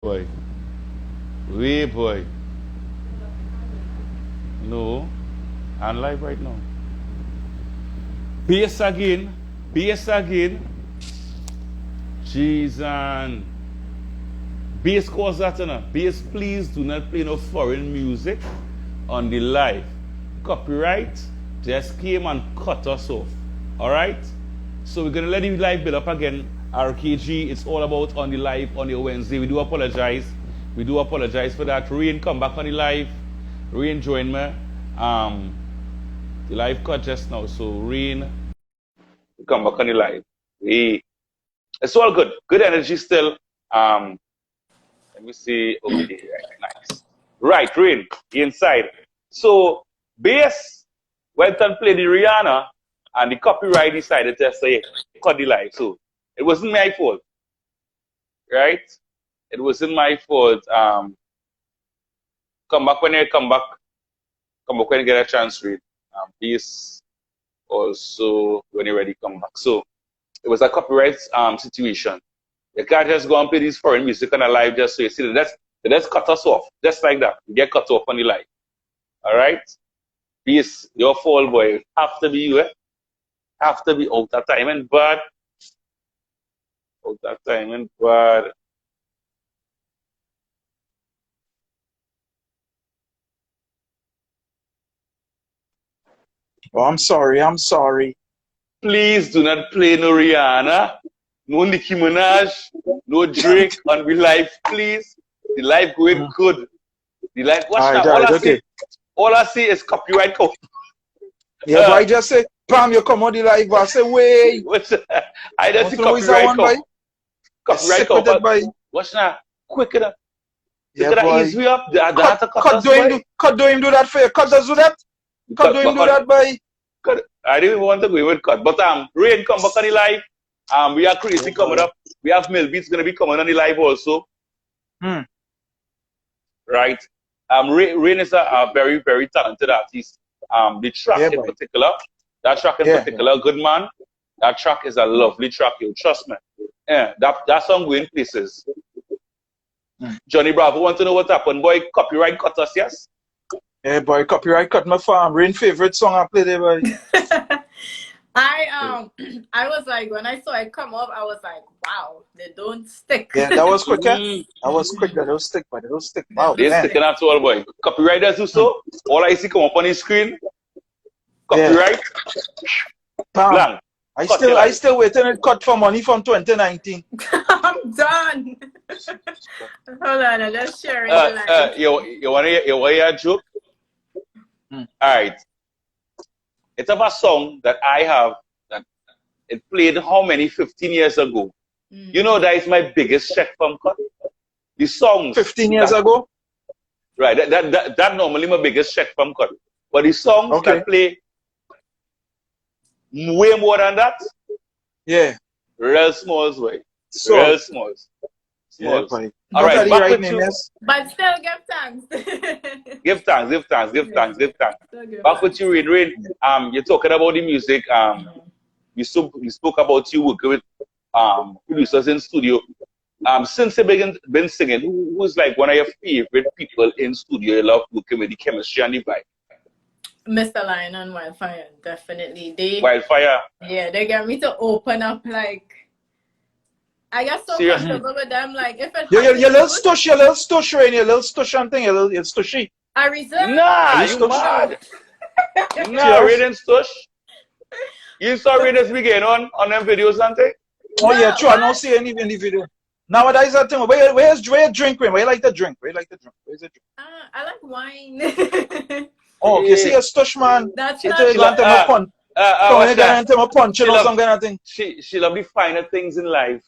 Boy. Way boy. No. I'm live right now. Bass again. Bass again. Jeez and bass cause that bass, please do not play no foreign music on the live. Copyright just came and cut us off. Alright? So we're gonna let the live build up again. RKG, it's all about on the live on your Wednesday. We do apologize. We do apologize for that. Rane, come back on the live. Rane, join me. The live cut just now. So Rane, come back on the live. It's all good. Good energy still. Let me see. Okay, nice. Right, Rane, inside. So bass went and played the Rihanna, and the copyright decided to say cut the live. So it wasn't my fault, right? It wasn't my fault. Come back when you come back. Come back when you get a chance, Rane. Bass also when you're ready, come back. So it was a copyright situation. You can't just go and play these foreign music on a live just so you see that that's cut us off. Just like that. You get cut off on the live. Alright? Peace, your fault, boy. Have to be you, eh? Have to be out of time and bad. Out of time and bad. Oh, I'm sorry. Please do not play no Rihanna, no Nicki Minaj, no Drake on the live, please. The live going good. The live, watch that. All I see is copyright code. Yeah, but I just say, Pam, you come on the live, I say, wait. I just see copyright code. Copyright code. Watch now, quick enough. Yeah, look at that, ease me up. Cut do him do that for you. Cut does do that. Cut do him do that, boy. I didn't even want to go with cut. But Rane come back on the live. We are crazy coming up. We have Millbeatz gonna be coming on the live also. Right. Rane is a very, very talented artist. The track in particular, that track in particular, good man. That track is a lovely track, you trust me. Yeah, that song going places. Johnny Bravo want to know what happened, boy. Copyright cut us, yes? Yeah, boy, copyright cut my farm. Rane favorite song I play there, boy. I was like, when I saw it come up, I was like, wow, they don't stick. Yeah, that was quick, That was quick, they don't stick, but they don't stick. Wow, they're sticking at all, boy. Copywriters do so. All I see come up on the screen. Copyright. Blank. I still waiting to cut for money from 2019. I'm done. Hold on, I'm just sharing the line. You want to hear a joke? Alright. It's of a song that I have that it played how many 15 years ago. You know that is my biggest check from cut. The songs 15 years ago? Right, that normally my biggest check from cut. But the songs that play way more than that. Yeah. Real smalls, way. So, real smalls. Smalls. Yeah, all right, back with you. But still give thanks. Give thanks. Back with you, Rane. You're talking about the music. You spoke about you working with producers in studio. Since you've been singing, who's like one of your favorite people in studio you love working with the chemistry and the vibe? Mr. Lion and Wildfire, definitely. Wildfire? Yeah, they get me to open up, like, I got so comfortable with them, like, if it your little stush, Rane, your little stush and thing, your little stushy. I reserve. Nah, you mad. Nah, Rane and stush. You saw Rane as we get on them videos and thing? Oh yeah, true, I don't see any in the video. Nowadays, that thing, where's your drink, Rane? Where you like the drink? Where's the drink? I like wine. Oh, you see a stush, man. That's not She love the finer things in life.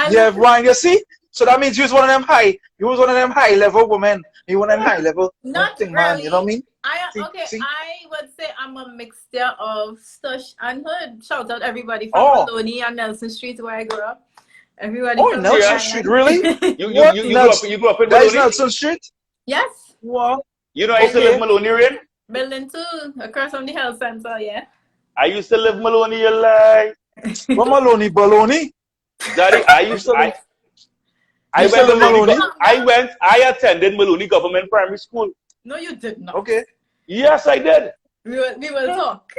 Yeah, Ryan, you see? So that means you was one of them high. You was one of them high level women. You one of them high level thing, man. You know what I mean? I would say I'm a mixture of stush and hood. Shout out everybody from Maloney and Nelson Street where I grew up. Everybody. Oh, Nelson Street, really? you grew up in Maloney? That is Nelson Street? Yes. Wow. You know I used to live Maloney, Rane? Building 2, across from the health center, yeah. I used to live Maloney, you lie. What Maloney? Baloney? Daddy, I You went still to in Maloney? I attended Maloney Government Primary School. No, you did not. Okay. Yes, I did. We will talk.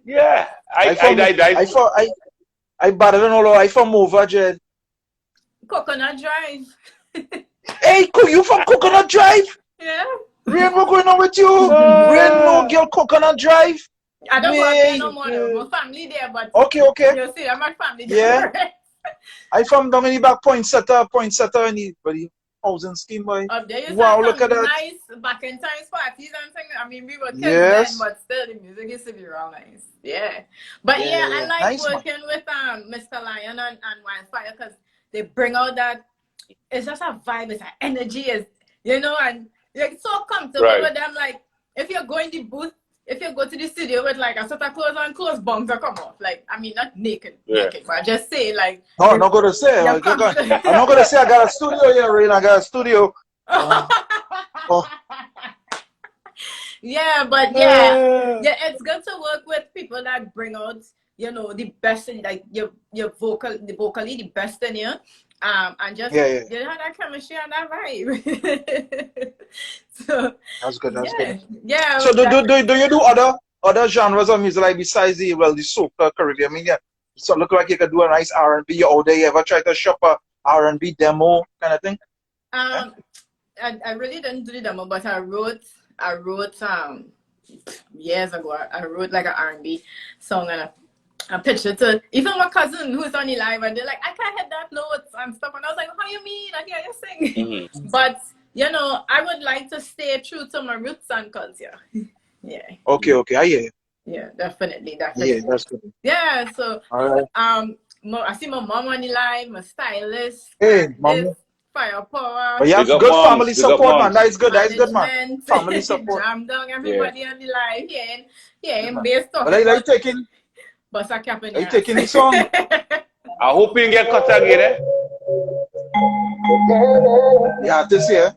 Yeah. I better than all. I from over, Jed. Coconut Drive. Hey, you from Coconut Drive? Yeah. Rain, we're going on with you. Rain, no girl, Coconut Drive. I don't go out there no more. My family there, but Okay. you see, I'm my family Yeah. there. I from down in the back point setter in the housing scheme, boy. Up there, you Wow, saw look at some that. nice back in times parties and things. I mean, we were kids Yes. then, but still, the music used to be real nice. Yeah. But yeah, I like nice, working with Mr. Lion and Wildfire because they bring out that, it's just a vibe, it's an energy, is and you're so comfortable with them. Like, if you go in the booth, if you go to the studio with like a set of clothes on, clothes bound to come off. Like, I mean, not naked, but I just say like. No, I'm not gonna say. I'm not gonna say I got a studio here, Rain. I got a studio. Yeah, but yeah, it's good to work with people that bring out, the best in, like your vocally the best in you, and just you have that chemistry and that vibe. So that's good. That's good. Yeah. So do you do other genres of music like besides the soca Caribbean? I mean, so look like you could do a nice R&B. You out there, you ever try to shop a R&B demo kind of thing? I really didn't do the demo, but I wrote years ago. I wrote like an R&B song and I pitched it to even my cousin who's on the live, and they're like, I can't hit that notes and stuff, and I was like, how you mean? I hear you sing. But I would like to stay true to my roots and culture. Yeah. Okay, I hear you. Yeah, definitely. Yeah, that's good. Yeah, so all right. I see my mom on the live, my stylist. Hey, mom. Firepower. But you have good family support, man. That is good. That is good, man. Family support. Jam down everybody on the live. Yeah, based off. But are taking? But I can't. Are you taking the song? I hope you get cut again, Yeah, this year.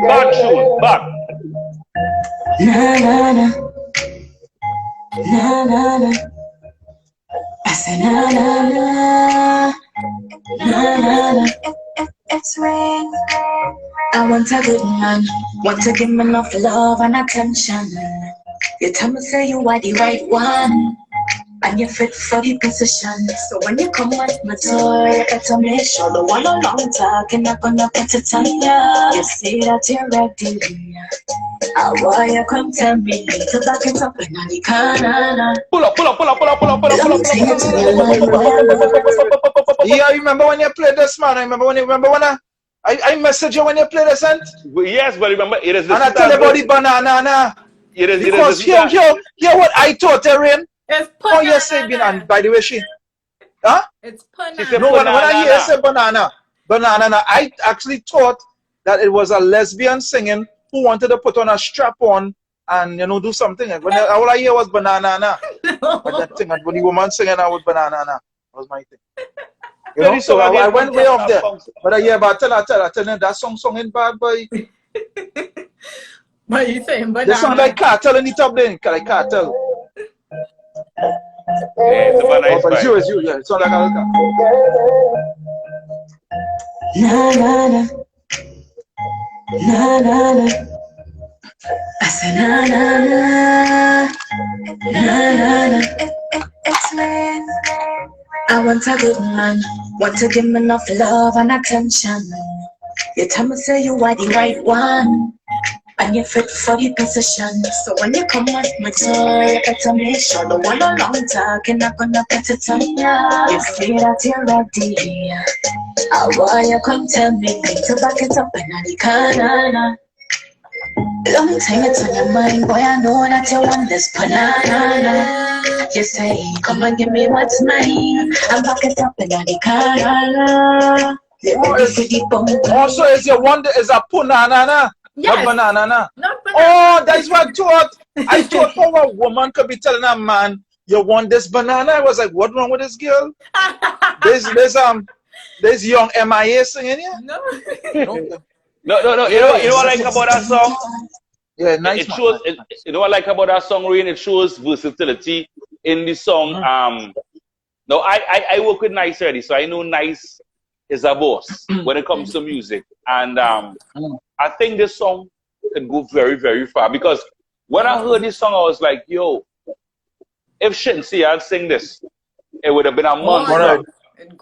Back tune, back. Na na na, na na na. I say na na na, na na na. It's rain. I want a good man, want to give me enough love and attention. You tell me say you are the right one, and you're fit for the position. So when you come at my door, you gotta make sure the one along talking not gonna put it on ya. You say that you're ready. I want you come tell me to back it up in the corner. Pull up. Yeah, I remember when you played this, man. I remember when I messaged you when you played this, and yes, but remember it is. And I tell you about the banana. Because here what I taught her in. Oh yes, say banana. By the way, It's banana. She said, when I hear say banana, I actually thought that it was a lesbian singing who wanted to put on a strap on and do something. When all I hear was banana. But that thing, when the woman singing I was banana, that was my thing. So I went way off there. But I tell you that song ain't bad, boy. But you saying banana? They sound like cartel in the top there, like cartel. Yeah, it's a nice but it's you, yeah. It sounds like a Na na na, na na na. I say na na na, na na na. It's rain. I want a good man, want to give me enough love and attention. You tell me say you are the right one, and you're fit for the position. So when you come at my door, you gotta make sure the one along talking not gonna put it on ya. You say that you're ready. I want you come tell me to back it up in the corner. Long time it's on your mind, boy. I know that you want this banana. You say, come and give me what's mine. I'm back it up in the corner. Also, is your one is a punana? Yes. Not banana. Not banana. Oh, that's what I thought. I thought how a woman could be telling a man, you want this banana. I was like, what wrong with this girl? There's young MIA singing here. No. No. You know what I like about that song? Yeah, nice. It shows. You know what I like about that song, Rain? It shows versatility in the song. No, I work with Nice already, so I know Nice is a boss when it comes to music. And I think this song can go very, very far. Because when I heard this song, I was like, yo, if Shinsi had sing this, it would have been a monster.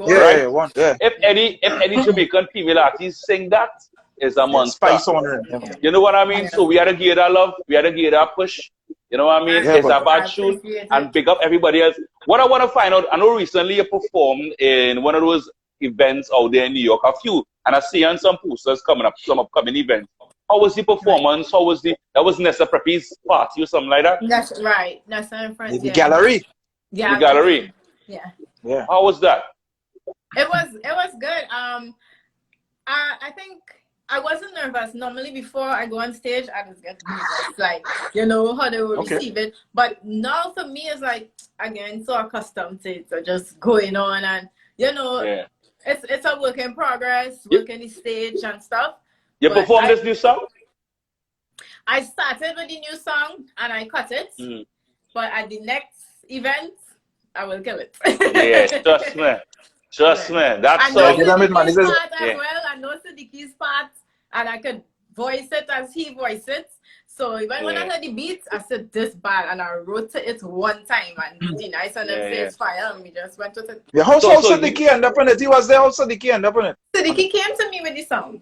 Yeah. If any Jamaican female artist sing that, it's a monster. Spice on it. You know what I mean? So we had to give it a love, we had to give it a push. You know what I mean? It's a bad tune. And pick up everybody else. What I want to find out, I know recently you performed in one of those events out there in New York, a few, and I see on some posters coming up, some upcoming events. How was the performance? How was that was Nessa Preppy's party or something like that? That's right. Nessa in front. The gallery. Yeah. The gallery. Yeah. How was that? It was good. I think I wasn't nervous. Normally before I go on stage, I just get nervous, like, you know, how they will receive it. But now for me, it's like, again, so accustomed to it. So just going on and, you know, it's a work in progress, working the stage and stuff. You performed this new song? I started with the new song and I cut it. But at the next event, I will kill it. Yeah, trust me. Trust me. That's so. I know part as well. I know Siddiqui's part, and I could voice it as he voiced it. So even when I heard the beats, I said this bad, and I wrote it one time, and the nice and then says fire, and we just went with it. Yeah, how Siddiqui end up in it? He was there. How Siddiqui end up in it? Siddiqui came to me with the song.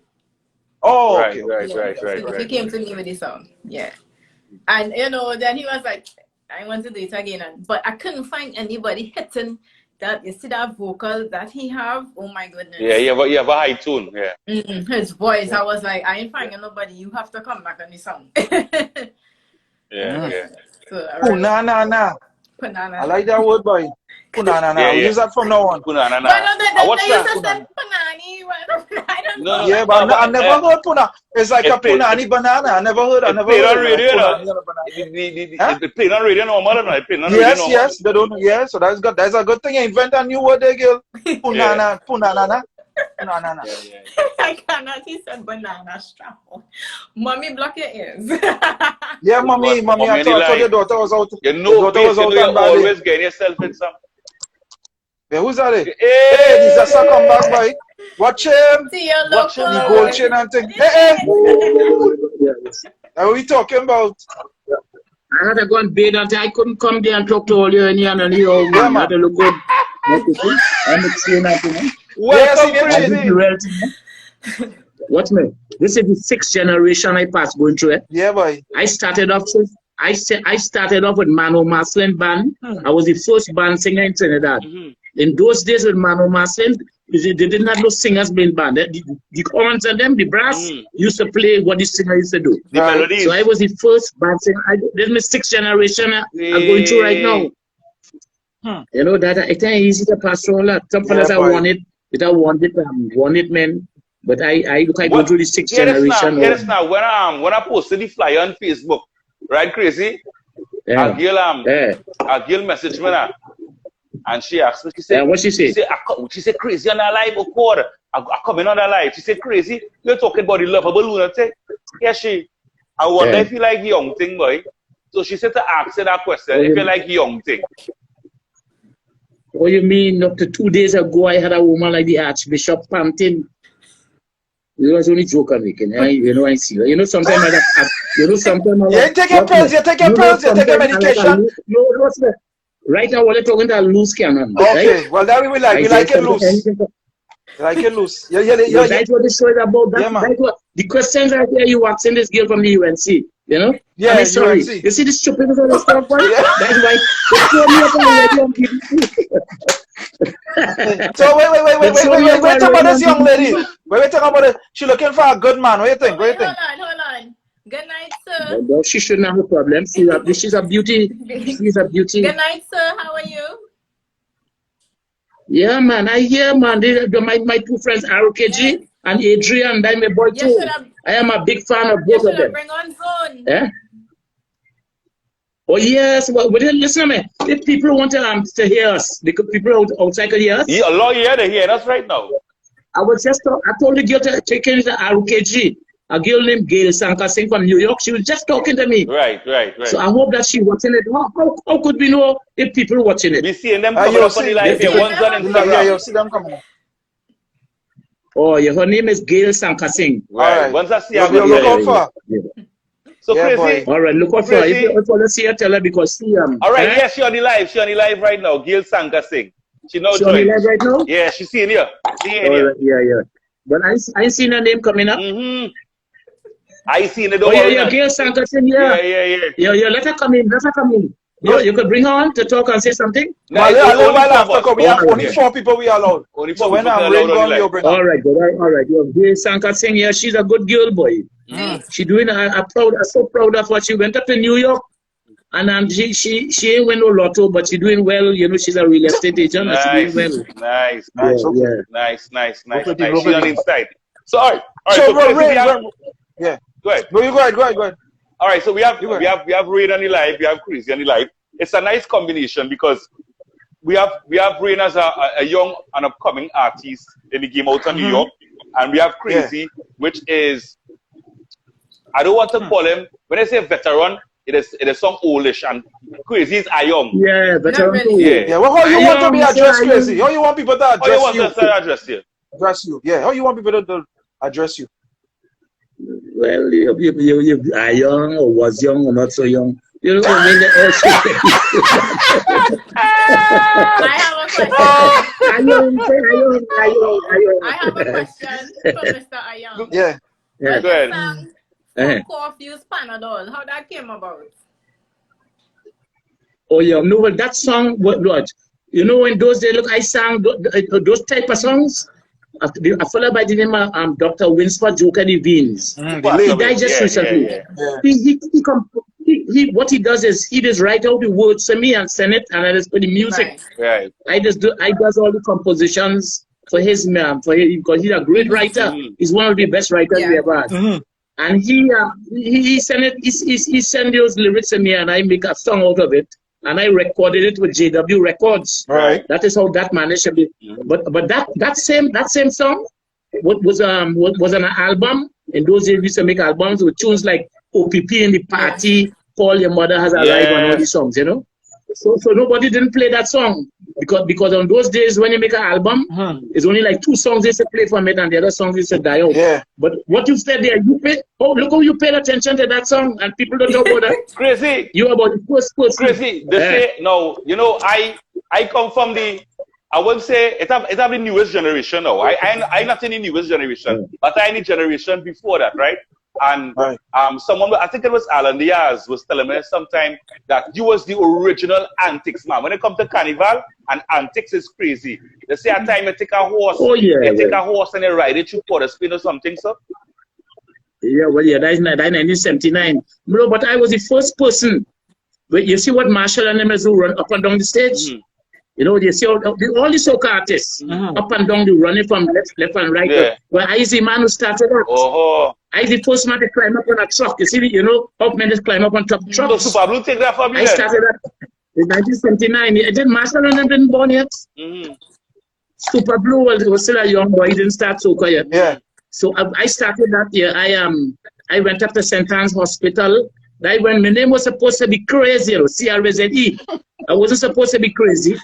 Oh, right. He came to me with the song. Yeah, and you know, then he was like, I want to do it again, but I couldn't find anybody hitting that. You see that vocal that he have? Oh my goodness. Yeah, you have a high tune. Yeah. His voice, I was like, I ain't finding nobody. You have to come back on the song. So, Punana. Punana. I like that word, boy. Punana. I'll use that from now on. Punana. What's that? Punani. I don't know. Yeah, but I never heard Punana. It's like a Punani banana. I never heard. It played on radio no. Yes, they don't. Yeah, so that's good. That's a good thing. You invent a new word there, girl. Punana. Punana. I cannot. He said banana strap. Mommy, block your ears. Yeah, mommy, I thought your daughter was out. You know, you're always getting yourself in some. Yeah, who's that? Hey, this is a come back, boy. Watch him. Watch him. The gold chain and thing. Hey. What are we talking about? I had to go and bathe until I couldn't come there and talk to all you and you and you. Yeah, man. I had to look good. I'm explaining that to me. What me? This is the 6th generation I passed going through it. Yeah, boy. I started off with Mano Maslin band. I was the first band singer in Trinidad. In those days with Mano Maslin, they didn't have no singers being band. The horns and them, the brass, used to play what the singer used to do. The melodies. So I was the first band singer. This is my 6th generation I'm going through right now. You know that it ain't easy to pass through all that. Some fellas I want it, man. But I go through the 6th generation. Hear this now. When I posted the flyer on Facebook, right, Crazy? A girl messaged me now. And she asked me, she said, what she said? She said, Crazy on a live record. I come in on a live. She said, Crazy, you're talking about the lovable lunatic. Yeah, I wonder if you like young thing, boy. So she said to ask her that question, if you like young thing. What you mean? Up to 2 days ago, I had a woman like the Archbishop panting. It was only joke I'm making. You know, I see. You know, sometimes I have. You know, sometimes I you take your pills, you take your medication. Right now, we're talking about loose cannon. Okay, right? well, that we like. We like it loose. Like it loose. That's what the show is about. That's what the questions right here. You asking this girl from the UNC. You know? Yeah, I mean, sorry. UNC. You see the stupidness of the stuff, right? That's why they throw me up on the So wait, talk about this young lady. Wait, talk about it. She looking for a good man. What do you think? Hold on. Good night, sir. Well, she shouldn't have a problem. She's a beauty. She's a beauty. Good night, sir. How are you? Yeah, man. I hear, man. My two friends, RKG and Adrian, I'm a boy too. I am a big fan of both of them. Bring on Zone. Yeah. Oh yes. Well, listen to me. If people want to hear us, because people outside can hear us. Yeah, a lot here they hear us right now. I told the girl to take in the RKG. a girl named Gail Sanka sing from New York. She was just talking to me. Right. So I hope that she watching it. How could we know if people watching it? We seeing them coming up on the live. The ones on Instagram. Yeah, you see them coming up. Oh, yeah, her name is Gail Sanka Singh. Right. Once I see her, look out for. So Yeah, Crazy. boy. All right, look out for her. If you want to see her, tell her because she All right, yes, she on the live. She on the live right now. Gail Sanka sing. She now She on the live right now? Yeah, she's seeing you. Right, yeah. But I seen her name coming up. I seen it. Yeah, Gail Sanka Singh, yeah. Yeah. Let her come in. You could bring her on to talk and say something. No, a little while after, we have only 4 people we allowed. So when I'm ready, you bring her. All right. Yeah, Gail Sanka Singh, yeah, she's a good girl, boy. She doing. I'm so proud of her. She went up to New York, and she ain't win no lotto, but she doing well. You know, she's a real estate agent. Nice. She doing well. Nice. Yeah. Nice. Okay, She's on the inside. So all right. So Yeah. Go ahead. No, you go ahead. All right, so we have Rane on the live, we have Crazy on the live. It's a nice combination because we have Rane as a young and upcoming artist in the game out of New York, and we have Crazy, which is, I don't want to call him, when I say veteran, it is some oldish, and Crazy is a young. Yeah, veteran. Really. Yeah. Well, how you want to be addressed, Crazy? How you want people to address you? How you want to address you? Address you. Yeah. How you want people to address you? Well, you are young or was young or not so young. You know what I mean? I have a question. I have a question for Mr. Ayong. Yeah. Go ahead. Confused Panadol. How that came about? Oh yeah, no, well that song, what? You know, in those days, look, I sang those type of songs. A fellow by the name of Dr. Winsford Joker Devines. He died just recently. He what he does is he just write out the words for me and send it, and I just put the music. Right. I does all the compositions for his because he's a great writer. He's one of the best writers we ever had. And he sent it. He sent those lyrics to me, and I make a song out of it. And I recorded it with JW Records. Right. That is how that managed to be. But that same song was on an album. In those days, we used to make albums with tunes like OPP in the Party, Call Your Mother Has Arrived, and all these songs, you know. So nobody didn't play that song because on those days when you make an album, it's only like 2 songs they used to play from it, and the other songs used to die out. Yeah. But what you said there, look how you paid attention to that song, and people don't know about that. Crazy. You about the first person. Crazy. No, you know, I come from the, I wouldn't say it's the newest generation now. I'm not in the newest generation, but I'm in the generation before that, right? And someone, I think it was Alan Diaz, was telling me sometime that you was the original antics man. When it comes to carnival, and antics is crazy. They say at time you take a horse, a horse and you ride it through Porterspin or something, so. Yeah, well, yeah, that's 1979. No, but I was the first person. But you see what Marshall and them do run up and down the stage? You know, you see all the soca artists up and down, they running from left and right. Yeah. Well, I is the man who started that. I is the first man to climb up on a truck. You see, you know, how men just climb up on top trucks. So Super Blue take that from you. I started that in 1979. I did Marshall and them didn't born yet. Super Blue was still a young boy. He didn't start soca yet. Yeah. So I started that year. I went up to St. Anne's Hospital. When my name was supposed to be Crazy, C-R-A-Z-E. I wasn't supposed to be crazy.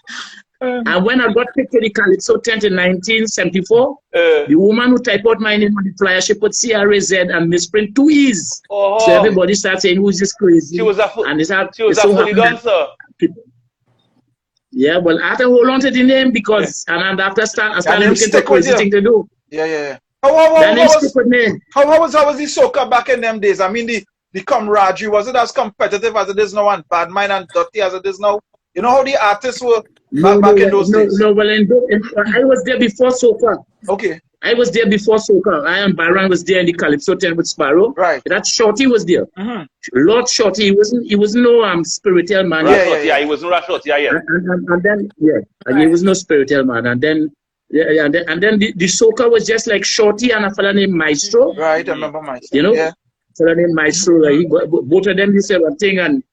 And when I got picked to the Calypso tent in 1974, the woman who typed out my name on the flyer, she put C-R-A-Z and misprint 2 E's. So everybody started saying, who's this crazy? She was a fully dancer. Yeah, well, I had to hold on to the name because, and after I started looking for crazy thing to do. Yeah. How was the soca back in them days? I mean, the camaraderie, was it as competitive as it is now and bad mind and dirty as it is now? You know how the artists were back in those days? No, well, I was there before soca. Okay. I was there before soca. I and Byron was there in the Calypso tent with Sparrow. Right. That Shorty was there. Lord Shorty, he wasn't no spiritual man. Yeah, he wasn't Rashot, and he was no spiritual man. And then the soca was just like Shorty and a fella named Maestro. Right, I remember Maestro. You know? Yeah. Fella named Maestro. Both of them used to have a thing, and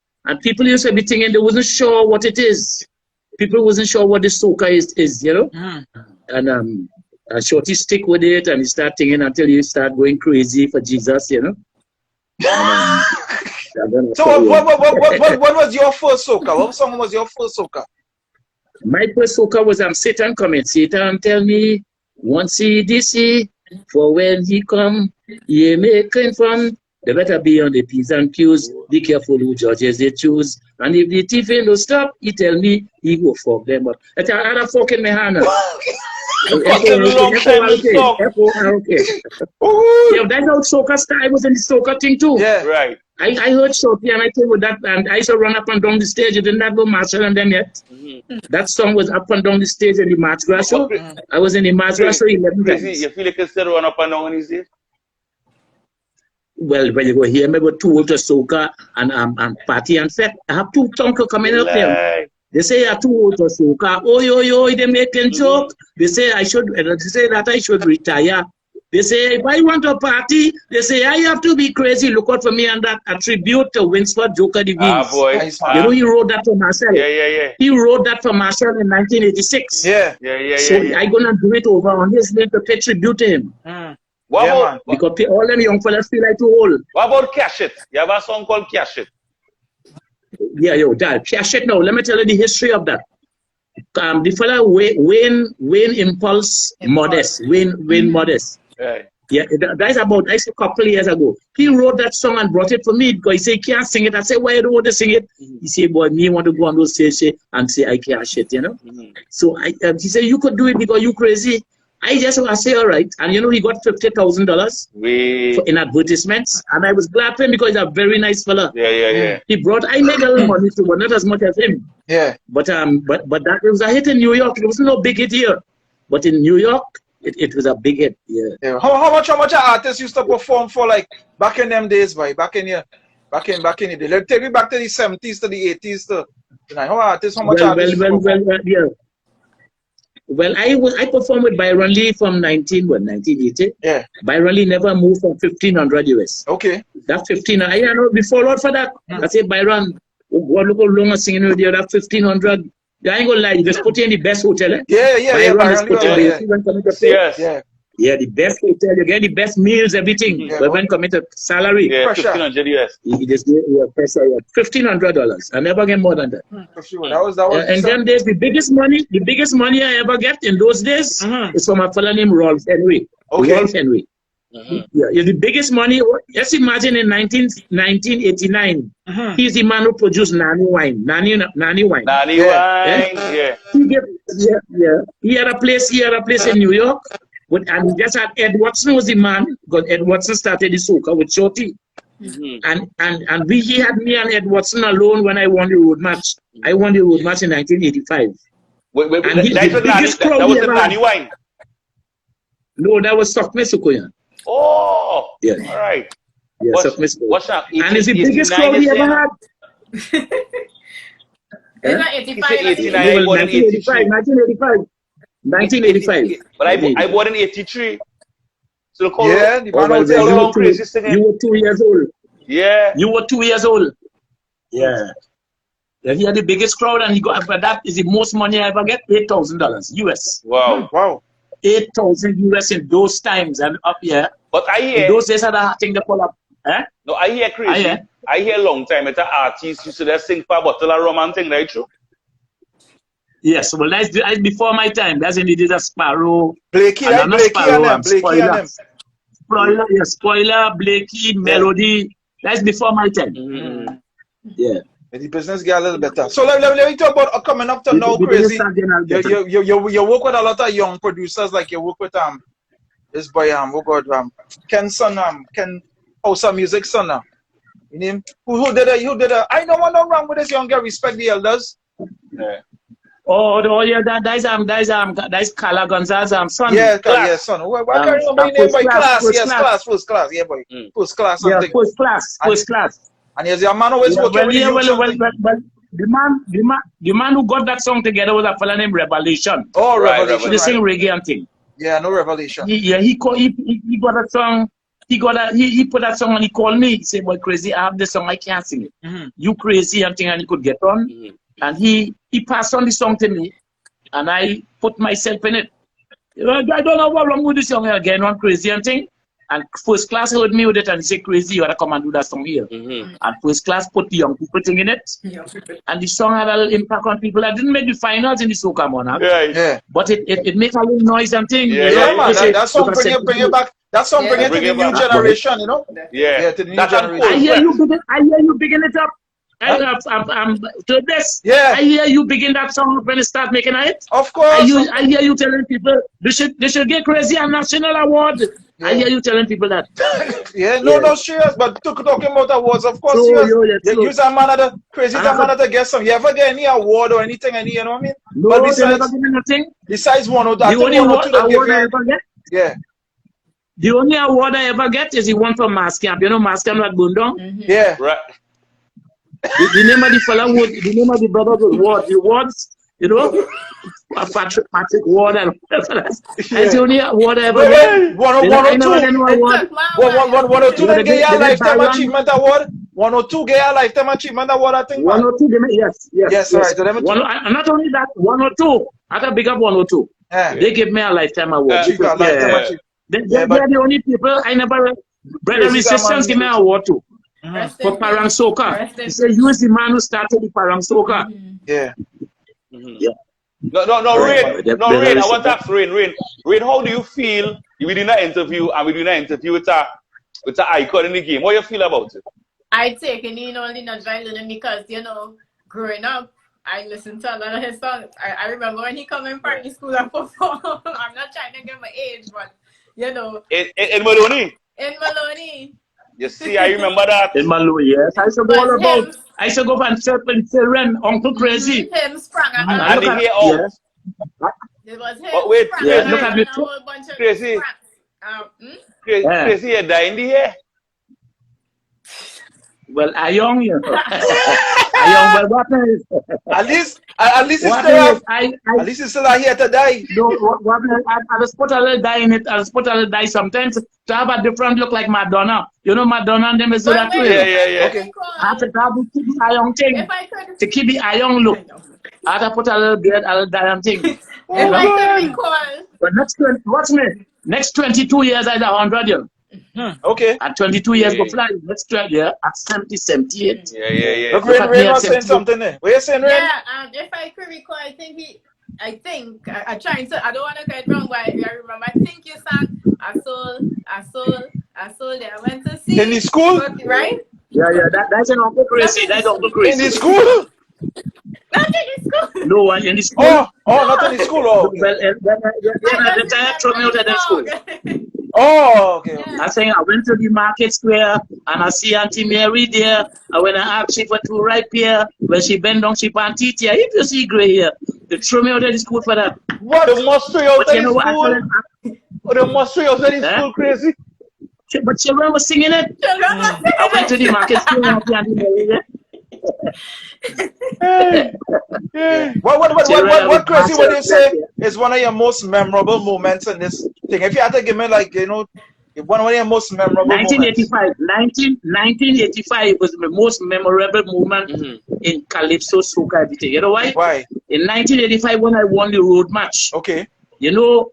people used to be thinking they wasn't sure what it is. People wasn't sure what the soca is, you know? And Shorty stick with it, and he start singing until you start going crazy for Jesus, you know. So what was your first soca? What song was your first soca? My first soca was Satan coming. Satan tell me, once he DC, for when he come, he making fun. They better be on the P's and Q's. Be careful who judges they choose. And if the thief ain't no stop, he tell me he go fuck them up. That's a other fucking me hand. Yeah, that's how soca style. I was in the soca thing too. Yeah, right. I heard Shorty and I told you that, and I used to run up and down the stage. You didn't have no Marshall and them yet. That song was up and down the stage in the March Grass show. I was in the March Grass show 11 times. You feel like you still run up and down on these days? Well, when you go here, maybe two out of soca and party and fete. I have two tongues coming up there. They say I two out of soca. Oh, they making joke. They say I should. They say that I should retire. They say if I want a party, they say I have to be crazy. Look out for me and that a tribute to Winsford Joker the Beans. Boy. You know he wrote that for Marshall. Yeah. He wrote that for Marshall in 1986. Yeah. So I gonna do it over on his name to pay tribute to him. Because all them young fellas feel like too old. What about Cash It? You have a song called Cash It. Yeah, that Cash It now. Let me tell you the history of that. The fella Wayne Impulse Modest. Wayne Modest. Right. Yeah, that's a couple of years ago. He wrote that song and brought it for me because he said he can't sing it. I said, why you don't want to sing it? He said, boy, me want to go on those stage and say I can't shit, you know. So he said, you could do it because you crazy. I just want to say, all right. And you know, he got $50,000 in advertisements. And I was glad for him because he's a very nice fella. Yeah. I made a little money too, but not as much as him. Yeah. But that it was a hit in New York. It was no big hit here. But in New York, it was a big hit. Yeah. How much artists used to perform for like back in them days, boy? Back in the day. Let's take me back to the 70s to the 80s to how much artists? Well, I performed with Byron Lee from 1980. Yeah. Byron Lee never moved from 1500 US. Okay. That 15. I know before Lord for that. I say Byron, look how long I'm singing with you. That 1500. I ain't gonna lie, you just put you in the best hotel. Yeah. Yeah, the best hotel, you get the best meals, everything. But when come into salary, $1,500 US. You just get your pressure, $1,500. I never get more than that. That was and then there's the biggest money I ever get in those days is from a fellow named Rolf Henry. Okay. Rolf Henry. Yeah, the biggest money. Just imagine in 1989, he's the man who produced Nani Wine. Nani Wine. Yeah. He had a place in New York, and just had Ed Watson was the man because Ed Watson started the soca with Shorty. And he had me and Ed Watson alone when I won the road match. I won the road match in 1985. That was the Nani Wine. No, that was Sok Mesukoyan. Oh, yeah. All right. Yeah, what's that? And it's the biggest crowd he ever had. It's not 85. 1985. But I bought in 83. So the you were 2 years old. Yeah. You were 2 years old. Yeah. He had the biggest crowd and he got, but that is the most money I ever get, $8,000 US. Wow. 8,000 US in those times and up here. But I hear in those days I had thing to pull up. No, I hear crazy. I hear long time it's an artist used to sing for a bottle of rum and thing, right? True? Yes, well that's before my time. That's in the days of Sparrow. Blakey and them. Spoiler, Blakey, Melody. That's before my time. Yeah. The business get a little better. So let me talk about coming up to now, crazy. You work with a lot of young producers, like you work with this boy Ken son, Ken House of Music son. You name who did a I don't want no wrong with this young girl, respect the elders. Yeah. Oh yeah, that's Carla Gonzalez son. Yeah, son. Why can't you remember your name, boy? Class, first class, yeah, boy. First class, something. Yeah, first class. And he's a man always working with the man who got that song together was a fella named Revelation. Oh, Revelation. They sing reggae and thing. Yeah, no Revelation. He got a song. He put that song and he called me. He said, "Boy, crazy, I have this song, I can't sing it. You crazy and thing," and he could get on. And he passed on the song to me, and I put myself in it. I don't know what wrong with this song again, one crazy and thing. And first class heard me with it and say, crazy, you gotta come and do that song here. And first class put the young people thing in it. And the song had a little impact on people. I didn't make the finals in the soca monarch. But it makes a little noise and thing. Man. That song bring it back. That song bring it to the new generation, you know? Yeah. To the new generation. I hear you begin it up. I'm to this. Yeah. I hear you begin that song when it start making a hit. Of course. I hear you telling people they should get crazy a national award. Yeah. I hear you telling people that. No, serious. But talking about awards, of course, serious. You use a man at the crazy man to get some. You ever get any award or anything? You know what I mean? No, but besides one or two, the only award I ever get. Yeah. The only award I ever get is the one from Mass Camp. You know Mass Camp at Bundong? Yeah. Right. The name of the fellow would, the name of the brother would Ward. The Wards, you know, Patrick Ward and whatever. That's the only award I ever get. 102 they get a Lifetime Achievement Award. 102 get a Lifetime Achievement Award, I think. 102, yes. Right. So not only that, 102. I got big up 102. Yeah. They give me a Lifetime Award. They're the only people I never. Brother Resistance give me an award too. For Parang Soca. He said, you is the man who started the Parang Soca. Yeah. No, Rain. I want to ask Rain, how do you feel within that interview and within that interview with an icon in the game? What do you feel about it? I take in all the violin because, you know, growing up, I listened to a lot of his songs. I remember when he come in primary school and perform. I'm not trying to get my age, but, you know. In Maloney? In Maloney. You see, I remember that. In Maloney, yes. I used to go all about. I used to go and children, Uncle Crazy. Him sprang and the hair out. Yes. It was him. But wait, look at me. Crazy. Crazy, you die in the hair. Well, I young, you know. I young, but what is? At least it's still here to die. No, I just put a little die in it. I just put a little die sometimes to have a different look like Madonna. You know Madonna and them is do that way. Yeah. Okay. I have to keep the iron thing. To keep the iron look. I have to put a little beard, a little die thing. If I can recall. But watch me. Next 22 years, I have 100 years. Okay. At 22 years, go fly. Next 12 years, at 70, 78. Yeah. Look, Rain was saying something there. What are you saying, Rain? Yeah, if I could recall, I trying to, I don't want to get it wrong, but I remember, I think you sang I sold, I went to see. In the school? Right? Yeah, that's an Uncle Crazy. That's Uncle Crazy. In the school? Not in the school. No one in the school. Oh, not in the school. Oh, okay. Well, the time throw me out of the school. Oh, okay. Yeah. I think I went to the market square and I see Auntie Mary there. And when I asked she for two right here, when she bend down, she pant teeth here. If you see gray here, they throw me out of the school for that. What? They must throw you out of the school. They must throw you out of the school, Crazy. But children were singing it. I went to the market square and Auntie Mary there. What Crazy would you say is one of your most memorable moments in this thing? If you had to give me, like, you know, one of your most memorable 1985. 1985 was the most memorable moment in Calypso Soca everything. You know why? Why? In 1985 when I won the road match. Okay. You know,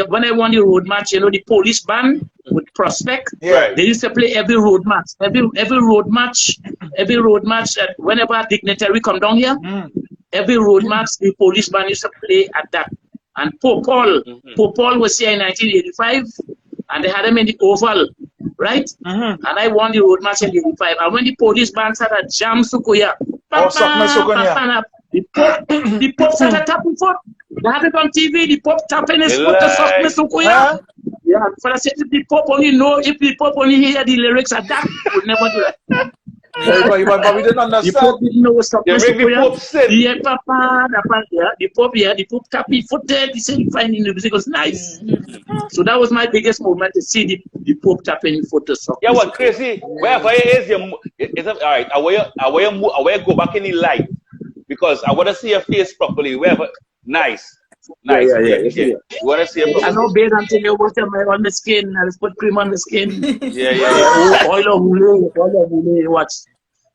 when I won the road match, you know, the police band with Prospect, they used to play every road match. Every road match, whenever a dignitary come down here, every road match, the police band used to play at that. And Pope Paul was here in 1985, and they had him in the Oval, right? And I won the road match in 85. And when the police band started jam Sukuya, the Pope started tapping foot. They had it on TV, the Pope tapping his foot to suck me Sukuya. Yeah, but I said if the Pope only hear the lyrics of that, he would never do that. But we didn't understand. The Pope didn't know what's up. Yeah, Papa, the Pope tapped his foot there. He said he finding the music was nice. So that was my biggest moment to see the Pope tapping his foot to suck. Yeah, what Crazy? Wherever it is, all right. I want to go back in the light because I want to see your face properly. Wherever, nice. Yeah. You want to see your I know bathe until you water on the skin. I just put cream on the skin. Yeah. Oil of hule, watch.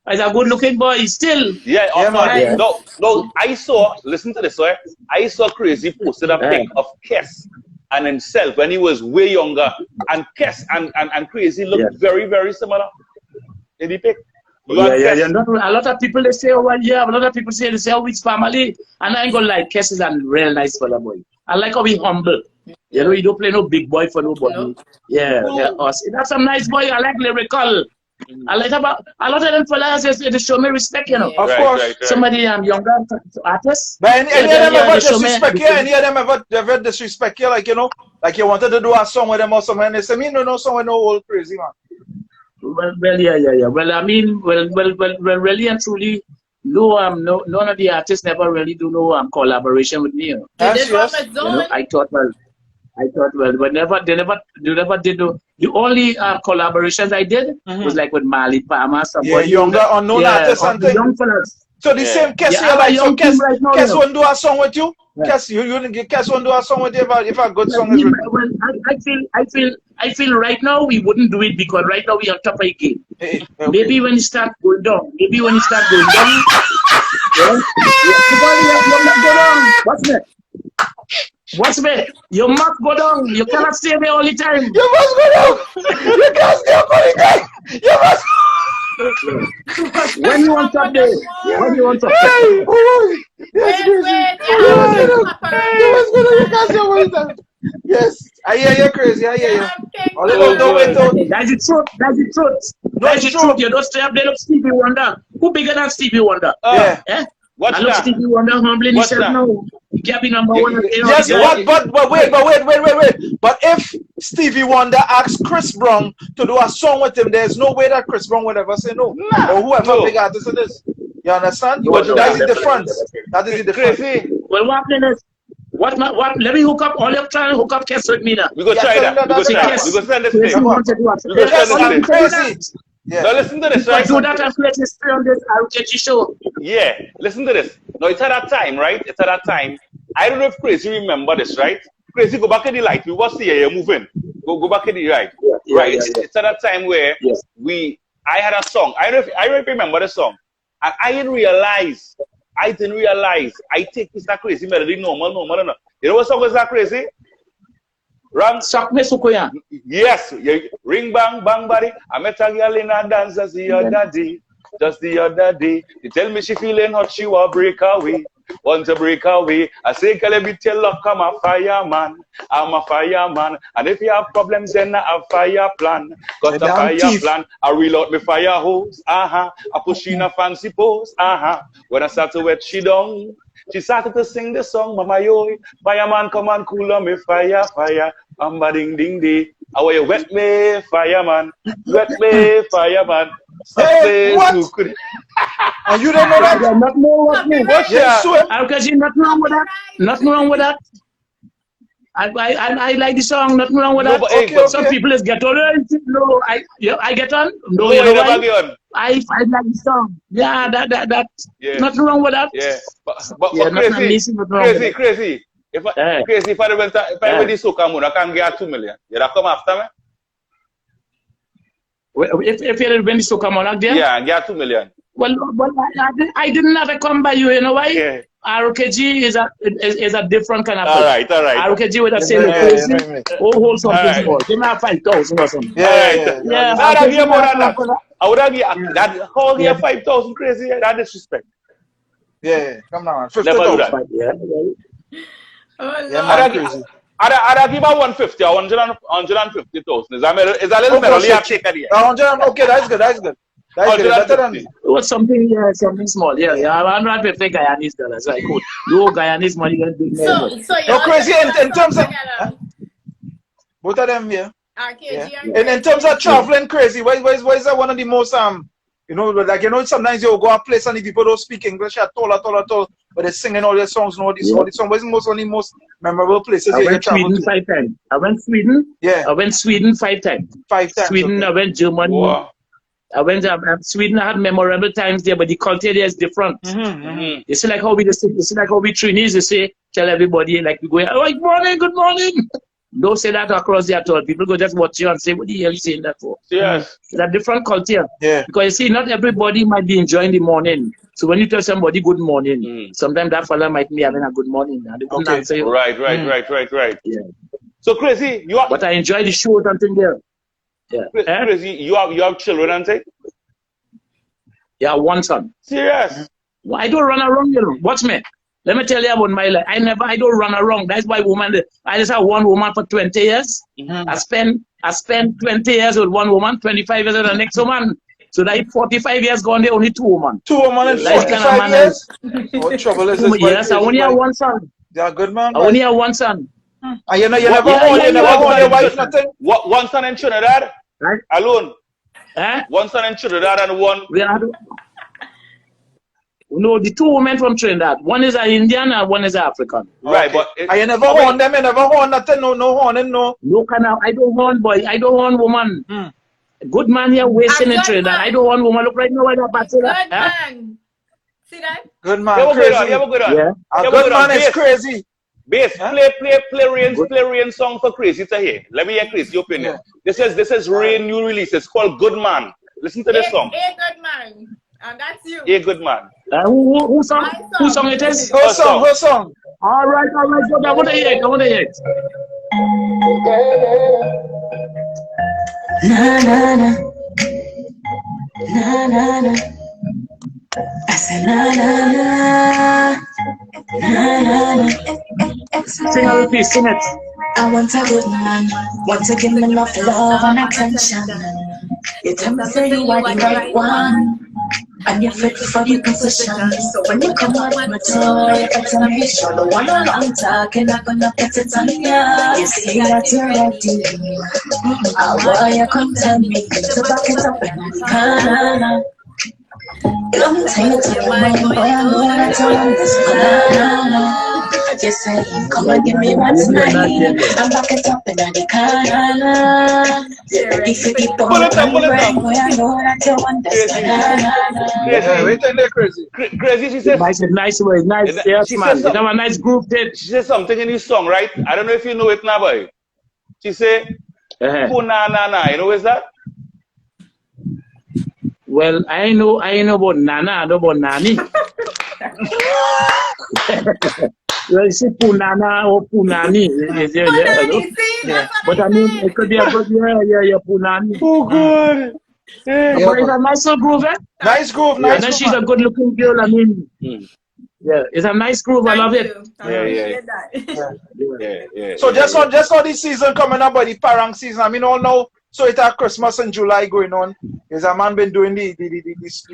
He's a good-looking boy still. Yeah, Yeah, man. Yeah. No, I saw, listen to this, right? I saw Crazy posted a pic of Kes and himself when he was way younger. And Kes and Crazy looked very, very similar in the pic. Yeah. A lot of people, they say, oh, well, yeah, a lot of people say, oh, it's family. And I ain't gonna lie, Kes is a real nice fella, boy. I like how he humble. You know, he don't play no big boy for nobody. No. Yeah, awesome. That's some nice boy. I like lyrical. I like about a lot of them fellas. They show me respect, you know. Of course. Right. Somebody younger artists. But any of them ever disrespect you? Any of them ever disrespect you? Like, you know, like you wanted to do a song with them or something, and they say, me no song with no old Crazy, man. Well, yeah. Well, I mean, well, really and truly, no, none of the artists never really do no collaboration with me. You know? Yes. You know, I thought, well, but they never did. The only collaborations I did was like with Marley Palmer, somebody. Yeah, younger unknown artists and things. Young fellas. So the same Kes, Yeah, like, so Kes, right now, Kes won't do a song with you? Yeah. Kes won't do a song with you if a good song is written? Well, I feel right now we wouldn't do it because right now we on top of the game. Okay. Maybe when you start going down, yeah, because you must go down. What's me? You must go down. You cannot stay there all the time. You must go down. You can't stay up all the time. You must. When you want top day? When you want top day? Hey, boy. Yes, Wait, Crazy. You must go down. You can't stay up all the time. Yes, I hear you, Crazy. I hear you. All don't wait. That's the truth. That's the truth. No, That's the truth. You don't stay up there. Look, Stevie Wonder. Who bigger than Stevie Wonder? Yeah. Eh? What's I look that? Stevie Wonder humbling What's himself that? now. He can't be number one. Yes, but wait. But if Stevie Wonder asks Chris Brown to do a song with him, there's no way that Chris Brown would ever say no. Or whoever big artist it is. You understand? That's the difference. That is the difference. Crazy. Well, what is what? Let me hook up. All you're trying to hook up Kes with me now. We go try that. We go try that. We go send this thing. We go send this thing. Crazy. Yeah. Now listen to this, right? Do that and play history on this RKG show. Yeah, listen to this. Now it's at that time, right? It's at that time. I don't know if Crazy remember this, right? Crazy, go back in the light. We was here, you're moving. Go back in the right. Right. It's at that time where I had a song. I don't know if you remember the song. And I didn't realize. I take this that Crazy melody normal. You know what song was that, Crazy? Ram Suck me Sukoya. Yes, ring bang bang body. I met a girl in a dance just the other day. She tell me she feeling hot, she want break away. Want to break away. I say, girl, let me tell her, I'm a fireman. I'm a fireman. And if you have problems, then I have fire plan. Got a fire plan. I reel out my fire hose. I push in a fancy pose. When I start to wet she down, she started to sing the song, Mama Yo, fireman, come and cool on me, fire. Amba ding ding ding. How you wet me, fireman? Wet me, fireman. Hey, what? And you don't know that? Not know what me. Because nothing wrong with that. Nothing wrong with that. I like the song. Nothing wrong with that. But some people is get on. No, I get on. No, you know why? I like the song. Yeah, that. Yeah. Nothing wrong with that. Yeah, but crazy. If I went to soca moon, I can get 2 million. You come after me? If you win the soca moon there? Yeah, get 2 million. Well, I didn't have to come by you. You know why? Yeah. RKG is a different kind of. All right. RKG with a same crazy. Hold something more. Give me a 5,000 or something. Yeah. I'd give more than that. I would give that whole year 5,000 crazy. That disrespect. Yeah, come on. 50,000. Yeah. Crazy. I'd give her 150 or 150,000. Is a little better. Okay, that's good. That's better than me. What's something small. Yeah. 150 Guyanese dollars. Like good. No Guyanese money can do So no crazy in terms of both of them, yeah. And in terms of traveling, crazy. Why is that one of the most sometimes you go a place and the people don't speak English at all, but they're singing all their songs and all these songs. What is one of the most memorable places I went Sweden 5 times. I went Sweden. Yeah. I went Sweden 5 times. 5 times. Sweden, okay. I went Germany. Wow. I went Sweden. I had memorable times there, but the culture there is different. You see, like how we Trinis, you say, tell everybody, like we go, oh, good morning. Don't say that across there at all. People go just watch you and say, what the hell are you saying that for? Yes. It's a different culture. Yeah. Because you see, not everybody might be enjoying the morning. So when you tell somebody good morning, sometimes that fella might be having a good morning. And they wouldn't answer you. Right. Yeah. So Crazy, you are. But I enjoy the show something there. Yeah. Crazy, you have children, aren't Yeah, one son. Serious? Well, I don't run around, you know. Watch me. Let me tell you about my life. I don't run around. That's why I just have one woman for 20 years. I spent 20 years with one woman, 25 years with the next woman. So that 45 years gone there, only 2 women. 2 women in That's 45 years? What trouble is this? Yes, I only have one son. Yeah, good man. I only have one son. And you never hold your wife nothing? One son in Trinidad? Right? Alone? Eh? One son in Trinidad and one... No, the 2 women from Trinidad. One is an Indian and one is an African. Right, but... And you never horn them, you never horn nothing, no horning, no? No, I don't horn boy, I don't horn woman. Good man here wasting in Trinidad. I don't horn woman. Look right now why that battle. Good man. See that? Good man, You crazy. have a good one. Yeah. A good man is crazy. Bass, play Rane song for Crazy to hear. Let me hear Crazy, your opinion. Yeah. This is Rane new release. It's called Good Man. Listen to this song. A good man. And that's you. A Good Man. Who song? Who song it is? Her song. All right. Good. I want to hear it. Na na na, na na na. I said na na na, na na na. Sing a piece, sing it. I want a good man, want to give me enough love and attention. You tell me say you are the right one, and you're fit for the position. So when you come out with my toy, you better make sure the one I'm talking, I'm gonna put it on ya. You see that you're ready. Why you come tell me to back it up and I can't. Long time to your mind, boy, I know that you understand. You say, come and give me one tonight. I'm back it up in the corner. If you keep on right, boy, I know that you understand. Yeah, wait till they're crazy. Crazy, she says... Nice way, nice. Yes, man. You have a nice group there. She says something in this song, right? I don't know if you know it now, boy. She say, Punana, you know what's that? Well, I know about Nana, I know about Nani. Well, you say Punana or Punani. Yeah. But I mean, it could be a good, yeah, Punani. Oh, good. Yeah. But it's a nice groove, eh? Nice groove, And nice then groove. she's a good looking girl, I mean. Yeah, it's a nice groove, I love it. Yeah. So just on this season coming up, by the Parang season, I mean, all now, so it's a Christmas in July going on. There's a man been doing the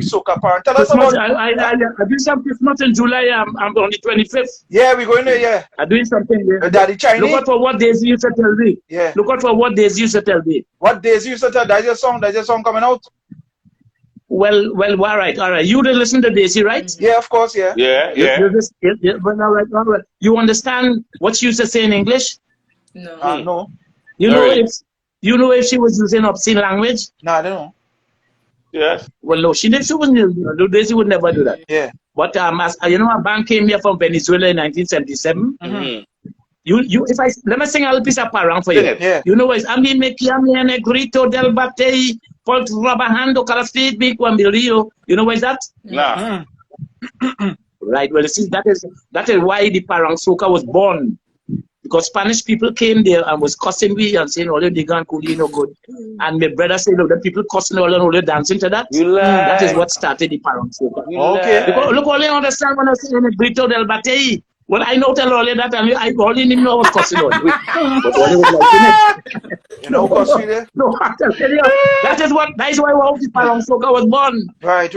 soca Parang. Tell us Christmas, about... I do some Christmas in July, I'm on the 25th. Yeah, we're going there, yeah. I'm doing something there. Daddy Chinese? Look out for what days you used to tell me. Yeah. Look out for what days you used to tell me. What days you used to tell? That's your song coming out? Well, all right. You didn't listen to Daisy, right? Yeah, of course, yeah. Yeah. But all right. You understand what she used to say in English? No. No. You know if she was using obscene language? No, I don't know. Yes. Well, no, she wouldn't. Daisy would never do that. Yeah. But as you know, a band came here from Venezuela in 1977. Let me sing a little piece of Parang for you. Yeah. You know, it's a mí me llame negrito del batey, por trabajando cada street big one bilio. You know what is that? Nah. Right. Well, you see, that is why the Parang soca was born. Because Spanish people came there and was cussing me and saying, "Oh, they can't cool, no good." And my brother said, "Look, the people cussing all and all dancing to that." That is what started the Parang soca. Okay. Because, look, all you understand when I say negrito del batey. Well, I know tell all that, and I only didn't know I was cussing on. But all was like it. You know cuss me there? No, I tell you, that is why the Parang soca was born. Right.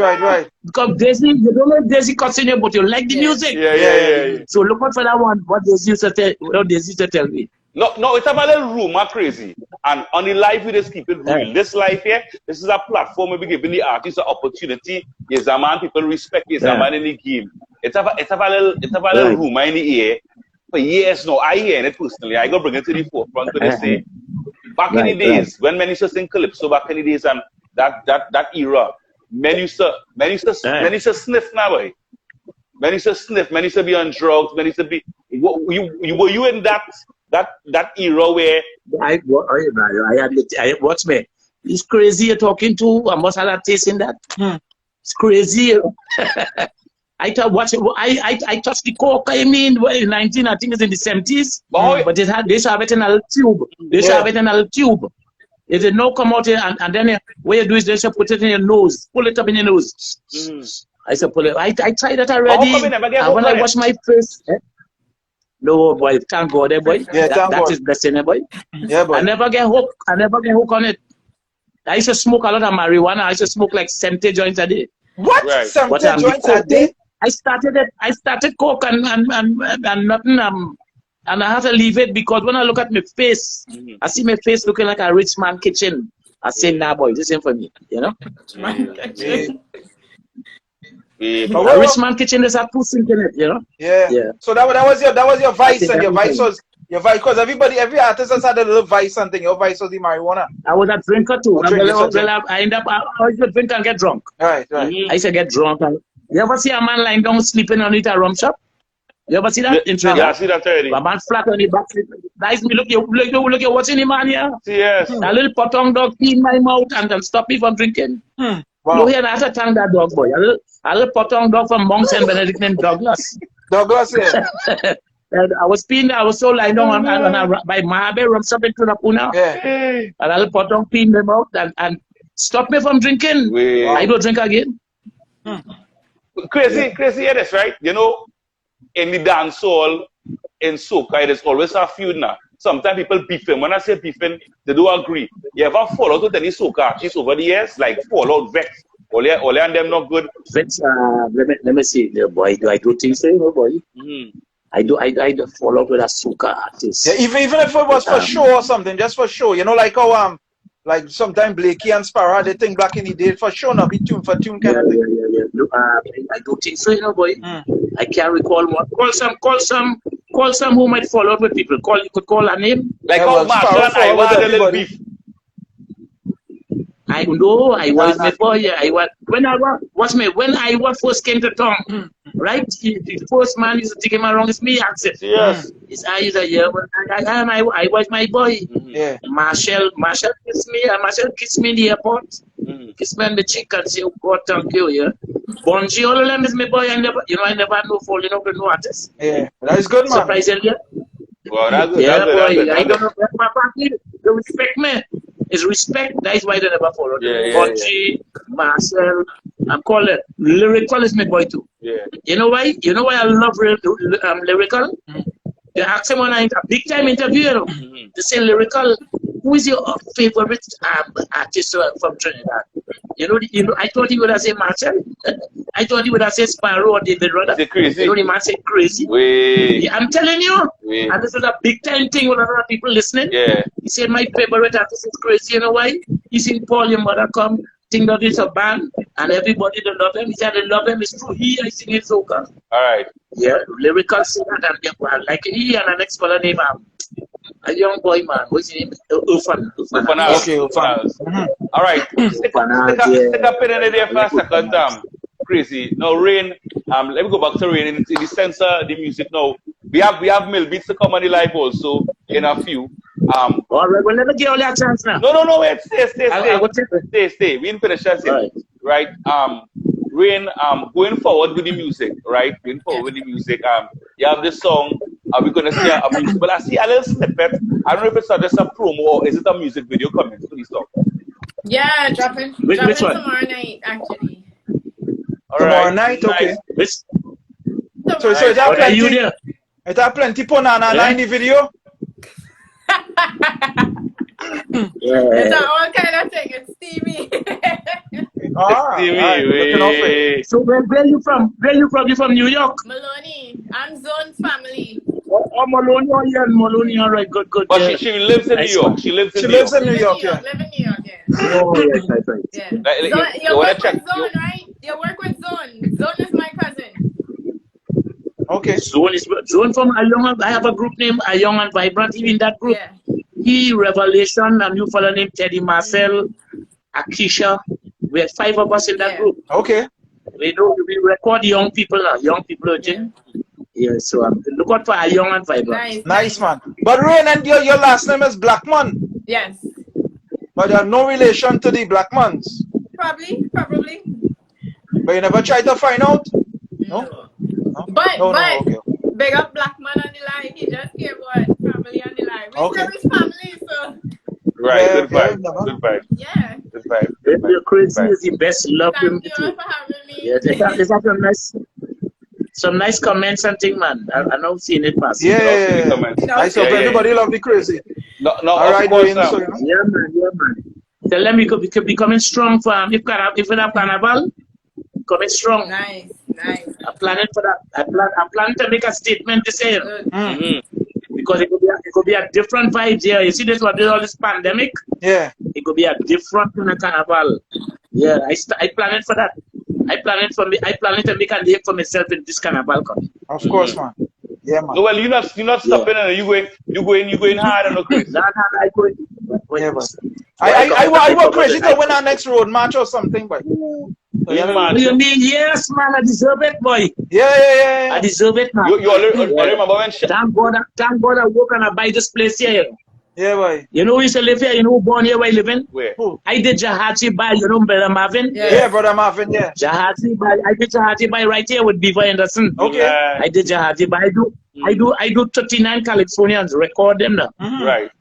Because Daisy, you don't know Daisy cussing you, but you like the music. Yeah. So look out for that one. What Daisy used to tell me. No, it's about a little rumor crazy. And on the live, we just keep it real. This live here, this is a platform where we giving the artists an opportunity. Yes, a man, people respect yes, a man in the game. It's a little rumor in the air. For years now, I hear it personally. I go bring it to the forefront to say, back in the days, when many used to sing calypso, back in the days and that era, many used to sniff now, boy. Many used to sniff, many used to be on drugs, many used to be. Were you in that that era where I watch me. It's crazy you're talking to. I must have a taste in that. It's crazy. I touched the coke. I mean, in 19, I think it's in the 70s. But they should have it in a little tube. They should have it in a little tube. If they no come out here and then what you do is they should put it in your nose, pull it up in your nose. I said pull it. I tried that already. And when I wash my face, no boy, thank God, boy. Yeah, that is blessing, boy. Yeah, boy. I never get hooked. I never get hooked on it. I used to smoke a lot of marijuana. I used to smoke like 70 joints a day. What? Right. 70 joints a day? I started coke and nothing. And I had to leave it because when I look at my face, I see my face looking like a rich man kitchen. I say, nah, boy, this ain't for me, you know? A rich man kitchen is a pussy in it, you know? Yeah. So that was your vice, and your vice was because every artist has had a little vice and thing. Your vice was the marijuana. I was a drinker too. I end up I used to drink and get drunk. Right. I used to get drunk. You ever see a man lying down sleeping underneath a rum shop? You ever see that? Yeah, I see that already. A man flat on the back. Nice me look, you're watching the man here. Yes. A little potong dog pee in my mouth and stop me from drinking. Wow. No, here, I have to thank that dog, boy. A little potong dog from Monks and Benedict named Douglas. Douglas, yeah. And I was peeing, I was so lying down by Mahabe rum shop in Tunapuna. Yeah. And a little potong pee in my mouth and stop me from drinking. Wow. I don't drink again. Crazy, yeah, that's right. You know, in the dance hall, in soca, there's always a feud now. Sometimes people beefing. When I say beefing, they do agree. You ever fall out with any soca artists over the years? Like fall out, vex. Ole and them not good. Vex, let me see, boy. Do I do things so, you know, boy? I do fall out with a soca artist. Yeah, even if it was for show or something, just for show. You know, like how like sometimes Blakey and Sparrow, they think back in the day for sure, not be tune for tune kind of thing. Yeah. Look, I do think so, you know, boy. I can't recall one. Call some who might fall out with people. You could call a name. Like how Marshall and I had a little beef. I know, I was before, yeah. When I first came to town, right? The first man used to take him around, it's me, accent. Yes. I used to, yeah, I was my boy. Yeah. Marshall kissed me, and Marshall kissed me in the airport. Kissed me on the cheek and say, oh, God, thank you, yeah. Bonji, all of them is my boy. I never had no falling out with no artist. Yeah, that is good, man. Surprisingly. Well, that's good. Yeah, boy. I don't know. They respect me. It's respect. That is why they never follow. Bonji, Marcel, I'm calling it. Lyrical is my boy too. Yeah. You know why? You know why I love lyrical? They ask him on a big time interview, you know. They say lyrical. Who is your favorite artist from Trinidad? You know, I thought he would have said Marcel. I thought he would have said Sparrow or David Rudder. Crazy. You know, the man said crazy. Yeah, I'm telling you. And this is a big time thing with a lot of people listening. Yeah. He said my favorite artist is crazy. You know why? He seen Paul, your mother come, think that it's a band, and everybody don't love him. He said they love him. It's true. I sing it soca. All right. Yeah, lyrical singer and like he and an next fellow named a young boy, man. What's his name? Ufan. Okay, Ufan. All right. Stick up in there for a second, Crazy. Now, Rane, let me go back to Rane in the sense of the music now. We have Millbeatz to come on the live also in a few. All right, well, let me give you a chance now. No, wait, stay. We didn't finish that. Right. Rane, going forward with the music, right? Going forward with the music, you have this song. We're gonna see a music, but I see a little snippet. I don't know if it's just a promo or is it a music video coming to this song? Yeah, dropping tomorrow night, actually. Tomorrow night, okay. So is that plenty? Is that plenty ponana in the video? It's all kind of thing. It's steamy. So where you from? You from New York? Maloney. I'm Zone's family. Oh, Maloney. All right, good. But she lives in New York. She lives in New York. Live in New York, yeah. Oh, yes, right. Yeah. You work with Zone, right? You work with Zone. Zone is my cousin. Okay. Zone from Ayong. I have a group named Ayong and Vibrant. Even that group. Yeah. He, Revelation, a new fellow named Teddy Marcel, Akisha. We had 5 of us in that group. Okay. We record young people now. Young people, yeah. So look out for Ayong and Vibrant. Nice, man. But Rane, and your last name is Blackman. Yes. But you have no relation to the Blackmans. Probably. But you never tried to find out? No. No? But Okay. big up Blackman on the line. He just came on family on the line. We say his family, so. Right, Yeah, good vibe. yeah, Good vibe. Yeah. Good vibe. You're crazy is the best. Love him. Thank you for having me. Yeah, there's some nice comments and thing, man. I know seeing it pass. Yeah. Comments. Nice of everybody love the crazy. No, All right, of course, Rane, so, Yeah, man. Tell them we could be coming strong for if we have carnival, coming strong. Nice. I'm planning for that. I'm planning to make a statement this year. Good. Because it could be a different vibe here. You see this what with all this pandemic? Yeah. It could be a different kind of carnival. Yeah, I plan it for that. I plan it to make a name for myself in this carnival coming. Of course, man. Yeah, man. No, well, you're not stopping, and you going hard and no crazy. Nah, I go. Yeah, man. I work crazy to win our next road match or something, but. Yeah, man. What do you mean? Yes, man, I deserve it, boy. Yeah. I deserve it, man. You already remember when Thank God I work and I buy this place here. Yeah, boy. You know who used to live here? You know who born here where you living? Where? Who? I did Jahati Bai, you know Brother Marvin? Yeah, Brother Marvin, yeah. Jahati Bai. I did Jahati Bai right here with Beaver Anderson. Okay. I did Jahati Bai. I do 39 Californians, record them now. Right.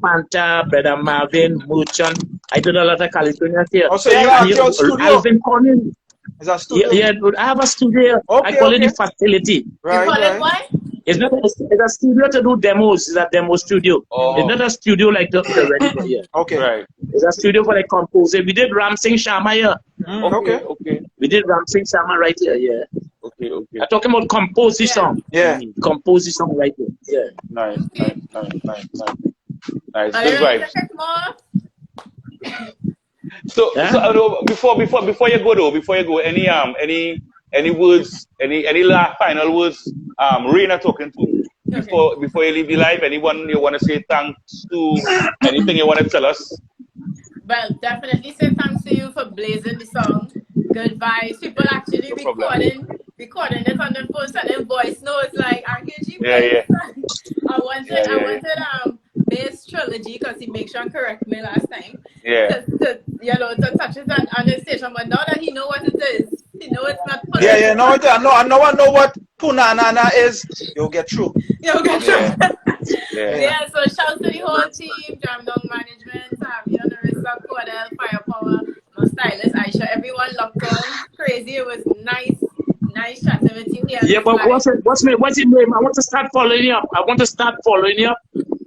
Panta, Brother Marvin, Muchan. I did a lot of Californians here. Oh, so you have your studio? Alvin Corning. Is that studio? Yeah, I have a studio. Okay, I call it the facility. Right, You call it what? It's a studio to do demos. It's a demo studio. Oh. It's not a studio like the ready here. Okay. Right. It's a studio for like composing. We did Ram Singh Sharma here. Okay. We did Ram Singh Sharma right here. Yeah. Okay. I'm talking about composition. Yeah. Composition right here. Yeah. Nice. Are Good you ready vibes. to take more? So before you go, any words, any last final words, Rane talking to before you leave the live, anyone you want to say thanks to, anything you want to tell us? Well, definitely say thanks to you for blazing the song. Good vibes. People actually recording it on the phone, sending voice notes like RKG. Yeah. I wanted Bass Trilogy because he made sure and correct me last time. Yeah. To touch it on the station, but now that he know what it is, he know it's not. Yeah. No, I know what Punanana is. You'll get through. Yeah. So shout to the whole team, Jam Down Management, Tavian, Arissa, Cordell, Firepower, my stylist, Aisha, everyone locked on. Crazy. It was nice chatting with you here. Yeah, but what's your name? I want to start following you up.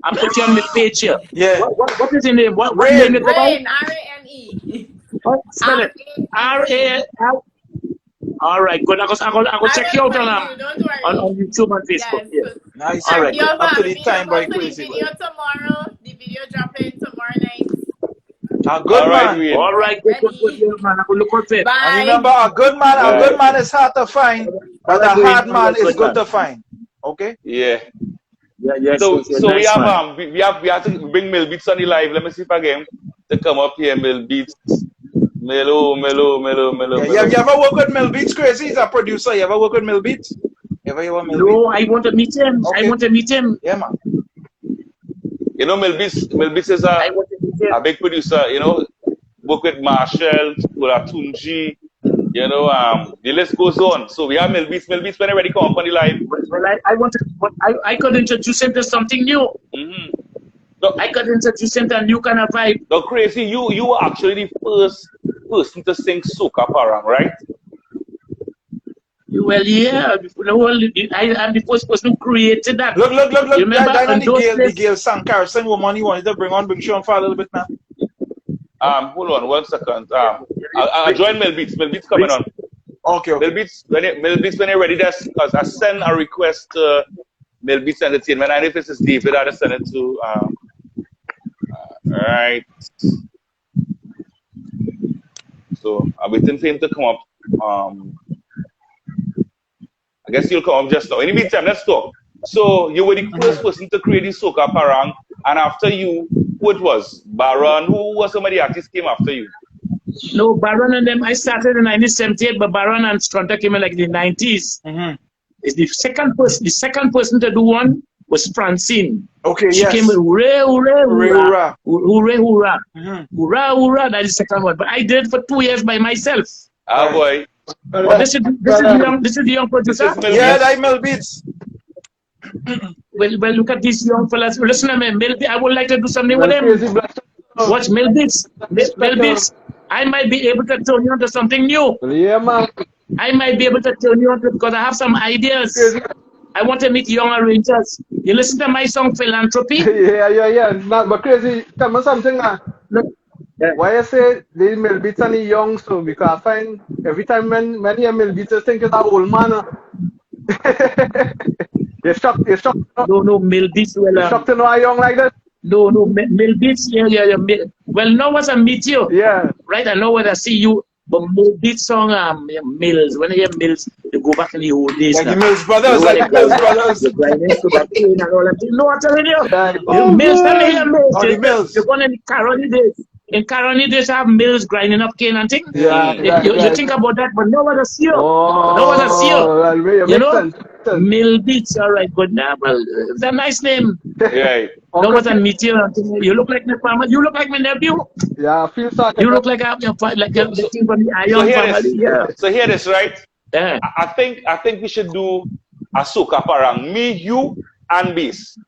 I'm putting you on the page here. Yeah. What is your name? What Rane. name is it? Rane, R-A-N-E. Spell it. R-A-L. All right, good. I go check you out on YouTube and Facebook. Yes. Nice. All right. Up to the time, boy, crazy. The video tomorrow. The video dropping tomorrow night. A good man. All right, good, man. I will look at it. Bye. And remember, a good man is hard to find, but a hard man is good to find. Okay? Yeah. Yeah. So nice, we have to bring Millbeatz on the live. Let me see if I get him to come up here. Millbeatz. Mellow. Yeah, you ever work with Millbeatz, crazy? He's a producer. You ever work with Millbeatz? No, I want to meet him. Okay. I want to meet him. Yeah, man. You know, Millbeatz is a big producer. You know, work with Marshall, Tunji. You know, the list goes on. So we have Millbeatz. Millbeatz, when already come up on the live. Well, I could introduce him to something new. No, I could introduce him to a new kind of vibe. No, crazy. You were actually the first person to sing soca parang, right? Well, yeah. I'm the first person who created that. Look. You remember the Gail sang Carson woman you wanted to bring Sean for a little bit now. Hold on 1 second. I'll join Millbeatz. Millbeatz coming on. Okay. Millbeatz, when you're ready, because I send a request to Millbeatz Entertainment. And if it's David, I'll send it to right. So I'm waiting for him to come up. I guess he'll come up just now. In the meantime, let's talk. So you were the first person to create the soca parang, and after you, who it was? Baron, who was some of the artists came after you? No, Baron and them, I started in 1978, but Baron and Strunter came in like the 90s. It's the second person to do one was Francine. Okay, She yes. came with hooray, hooray, Hooray, hooray, hooray, hooray, Mm-hmm. hooray, hooray. That is the second one. But I did it for 2 years by myself. Ah, boy. But this is the young producer. This is Millbeatz. Yeah, that Millbeatz. Well, look at these young fellas. Listen to me, Millbeatz. I would like to do something with him. Watch Millbeatz. Millbeatz. I might be able to turn you onto something new. Yeah, man. I might be able to turn you onto because I have some ideas. I want to meet young arrangers. You listen to my song Philanthropy? Yeah. Not, but crazy. Tell me something, man. Why I say the Millbeatz and the young, so because I find every time when many Millbeatz think it's an old man. You're shocked. No, Millbeatz. Well, You're shocked to know a young like that? No, Millbeatz. Yeah. Well, now as I meet you, yeah, right? I know when I see you, but Millbeatz song, Mills. When I hear Mills, you go back in the old days. Like the Mills Brothers, like the Mills Brothers. No, I'm telling you. Mills, tell me here, Mills. Oh, the Mills. You're going in the Caroni days. In Caroni days, have Mills grinding up cane and things. You think about that, but no one will see you. No one will see you. You know? Millbeatz, all right, good now. Well, it's a nice name. Yeah. No one will meet you. You look like my family. You look like my nephew. Yeah, I feel sorry. You look like a thing from the Iron family. Yeah. So hear this, right? Yeah. I think we should do a soca parang. Me, you, and Bass.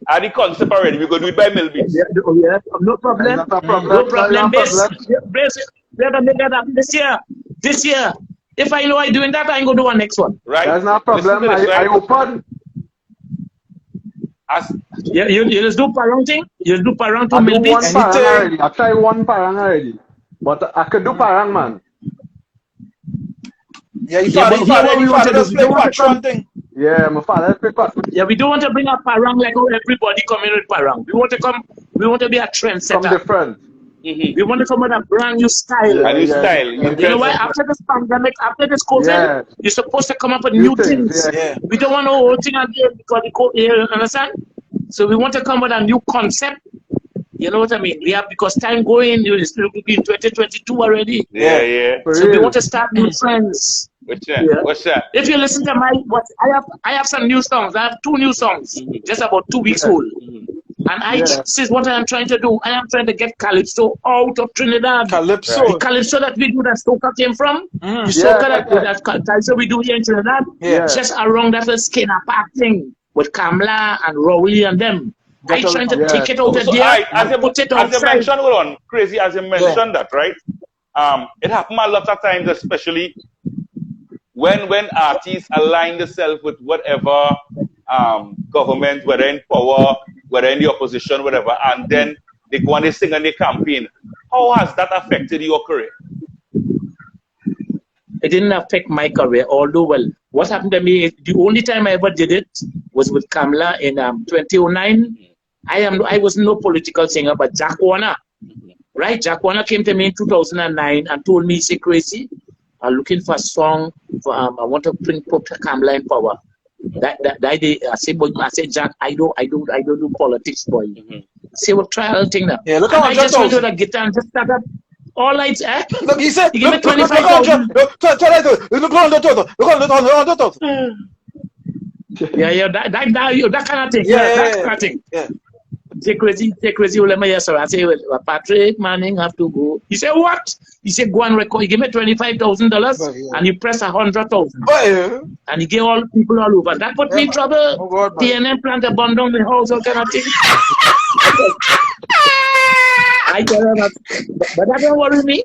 Are the concept already? We're going to do it by Millbeatz. Yeah. No problem. No problem, Bass. We're going to make that happen this year. This year. If I know I'm doing that, I'm going to do one next one. Right. That's not a problem. I open. Yeah, you just do parang thing? You do parang to Millbeatz? I tried one parang already. But I could do parang, man. Yeah, he father does play patron thing. Yeah, my father play patron. Yeah, we don't want to bring a parang like how everybody coming with parang. We want to be a trendsetter. Come different. We want to come with a brand new style. A new style. You know why? After this pandemic, after this COVID, you're supposed to come up with new things. Yeah. We don't want to whole thing again because the COVID, you understand? So we want to come with a new concept. You know what I mean? We have, because time going, it's still in 2022 already. Yeah. So we want to start new trends. What's that? What's that? If you listen to I have some new songs. I have 2 new songs, just about 2 weeks old. And this is what I am trying to do. I am trying to get Calypso out of Trinidad. Calypso. The Calypso that we do, that soca came from. The soca that Calypso we do here in Trinidad. Just around that little Skinner Park thing with Kamla and Rowley and them. I trying to take it out of there and put it outside. As you mentioned, hold on, crazy, as you mentioned that, right? It happens a lot of times, especially when artists align themselves with whatever government, whether in power, whether in the opposition, whatever, and then they go and they sing and they campaign. How has that affected your career? It didn't affect my career, although, well, what happened to me, the only time I ever did it was with Kamla in 2009. I was no political singer, but Jack Warner, right? Jack Warner came to me in 2009 and told me, say, Crazy, I'm looking for a song for, I want to put Kamla in power. That day, I said, Jack, I don't do politics, boy. Say, well, try a thing now. Yeah, look and how I just went to the guitar and just started. All lights, Look, he said, he gave me 25,000. Yeah, that kind of thing. That kind of thing. Yeah. Say crazy, let me hear, sir. I say, well, Patrick Manning have to go. He said, what? He said, go and record. He gave me $25,000 and he pressed 100,000. And he gave all people all over. That put me in trouble. Oh, God, TNM plant a bomb down the house, all kind of thing. I tell her that, but that don't worry me.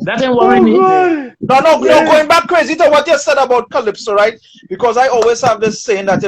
That don't worry me. No, going back crazy to what you said about Calypso, right? Because I always have this saying that,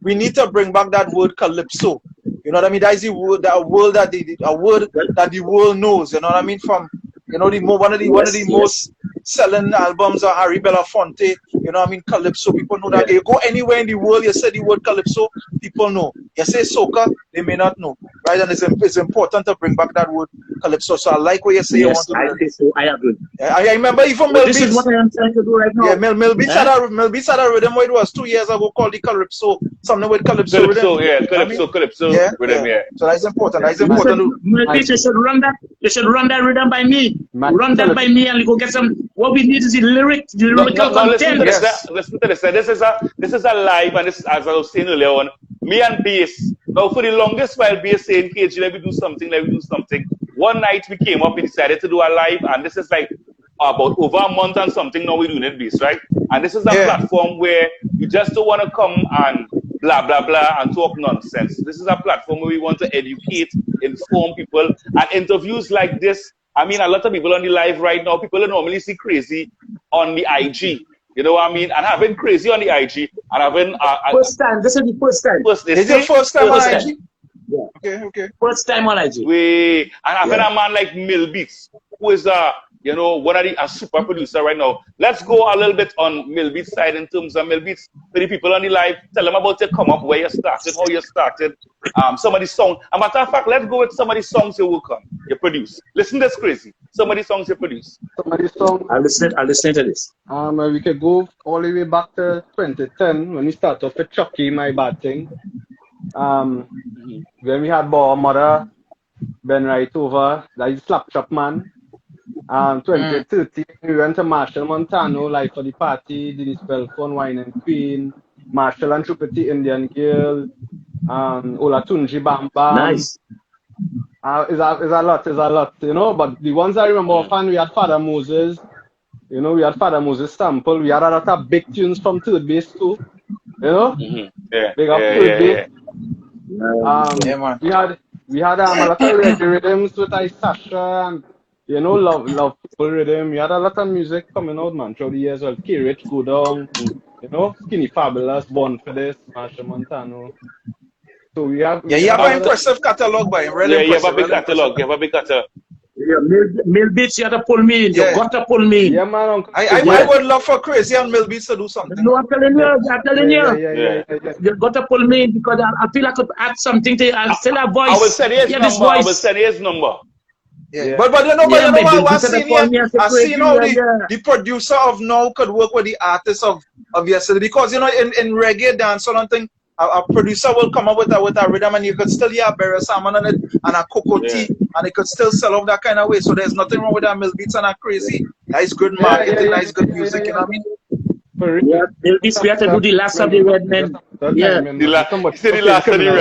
we need to bring back that word Calypso. You know what I mean? That is a word that the world knows. You know what I mean? From one of the most selling albums of Harry Belafonte. You know what I mean? Calypso. People know that. You go anywhere in the world, you say the word Calypso, people know. You say soca, they may not know. right? And it's important to bring back that word calypso. So I like what you say. Yes, you want to I think so. I agree. I remember even Well, this is what I am trying to do right now. Yeah, Millbeatz had a rhythm where it was 2 years ago called the calypso, something with calypso Calypso, rhythm. yeah, calypso rhythm, yeah. So that's important. That's important. Millbeatz, you should run that. You should run that rhythm by me. Run that by me, and you go get some. What we need is the lyrical content. Listen to this. This is a live, and this, as I was saying earlier on, me and Bass. Now, for the longest while, Bass saying, KG, let me do something. One night we came up, we decided to do a live, and this is like about over a month and something now we're doing it, Bass, right? And this is a platform where you just don't want to come and blah, blah, blah, and talk nonsense. This is a platform where we want to educate, inform people, and interviews like this. I mean, a lot of people on the live right now, people that normally see Crazy on the IG. You know what I mean? And having Crazy on the IG, and having... first time. This is the first time. Is it first time on IG? Yeah. Okay. First time on IG. And having a man like Millbeatz, who is one of the super producer right now. Let's go a little bit on Millbeatz side in terms of Millbeatz. For the people on the live, tell them about your come up, where you started, how you started, some of the songs. As a matter of fact, let's go with some of the songs you work on, you produce. Listen, that's Crazy. Some of the songs you produce. Some of the songs. I'll listen to this. We could go all the way back to 2010 when we started off with Chucky, My Bad Thing. When we had Bow Mother, Ben Right Over, that is Slapchop Man. 2013, we went to Marshall Montano, like for the party, Dennis Belfon, Wine and Queen, Marshall and Chupati Indian Girl, Olatunji Bam Bam. Nice. It's a lot, you know, but the ones I remember often, we had Father Moses, you know, we had Father Moses Sample, we had a lot of big tunes from Third Base too, you know? Big up Third Base. We had a lot of reggae rhythms with Sasha and, you know, love people rhythm. We had a lot of music coming out, man, through the years. Well, K-Rich, Go Down, you know, Skinny Fabulous, Born for This, Marshall Montano. So we have... you have an impressive catalog, by really you have a big catalog. Yeah, Millbeatz, you have to pull me in. You got to pull me in. Yeah, man. I would love for Crazy and Millbeatz to do something. No, I'm telling you. You got to pull me in because I feel I could add something to I'll still have voice. I will send his number. Yeah. But you know what I seen here? I seen how the producer of now could work with the artist of yesterday. Because, you know, in reggae dance or something, a producer will come up with a rhythm and you could still hear a berry salmon on it and a cocoa tea and it could still sell off that kind of way. So there's nothing wrong with that Millbeatz and that Crazy. That's good marketing, that's good music, you know what I mean? Millbeatz, we have to do the last of the Red Men. Yeah. The last of the Red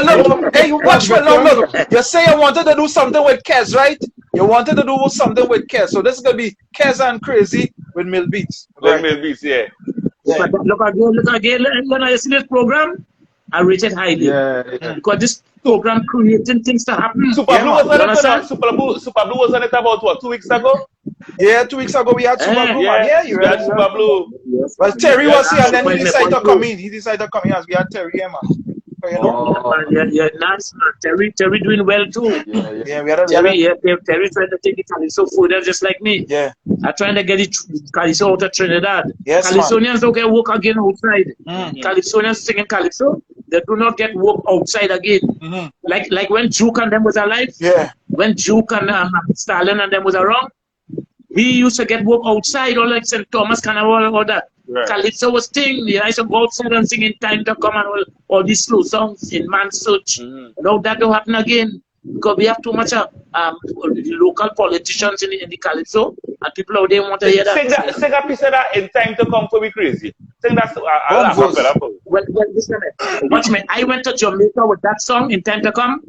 Men. Well, hey, watch me now, look. You say you wanted to do something with Kez, right? You wanted to do something with Kez. So this is going to be Kez and Crazy with Millbeatz. With Millbeatz, yeah. Look again, when I see this program, I rate it highly. Because this program creating things to happen. Super Blue was on it about what, 2 weeks ago? Yeah, 2 weeks ago we had Super Blue. Yeah, you had Super Blue. Well, Terry was here and then he decided to come in. He decided to come in as we had Terry here, man. You know? Yeah, nice, man. Terry doing well too. Yeah, we had Terry trying to take the Calypso further just like me. Yeah. I'm trying to get the Calypso out of Trinidad. Yes, Calypsonians don't get work again outside. Calypsonians singing Calypso, they do not get work outside again. Like when Juke and them was alive. Yeah. When Juke and Stalin and them was around, we used to get work outside, or like St. Thomas Carnival, all that. Right. Calypso was thing. I used to go outside and sing In Time to Come and all these slow songs in Man's Search. Now that don't happen again because we have too much local politicians in the Calypso and people out there want to hear that. Sing a piece of that In Time to Come for me Crazy. Sing that. Well, listen, watch me. I went to Jamaica with that song In Time to Come.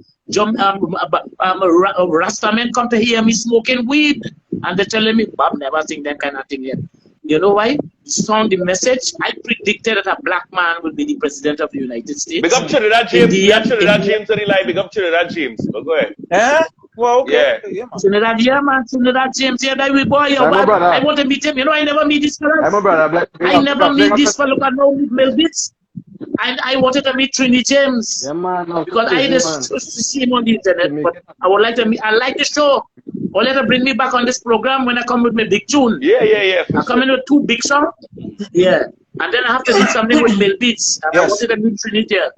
Rastaman come to hear me smoking weed and they're telling me, Bob never sing that kind of thing yet. You know why? Song the message. I predicted that a black man would be the president of the United States. Big up Trinidad James. Big up Trinidad James on the line. Big up Trinidad James. Oh, go ahead. Well, okay. Yeah. Trinidad James. Yeah, that we boy. I want to meet him. You know, I never meet this fellow. I never meet this fellow. I know Millbeatz. And I wanted to meet Trini James because I just see him on the internet. But I would like to meet. I like the show. Or let her bring me back on this program when I come with my big tune. Yeah. I come in with 2 big songs. Yeah. And then I have to do something with Millbeatz. And I wanted to meet Trini here.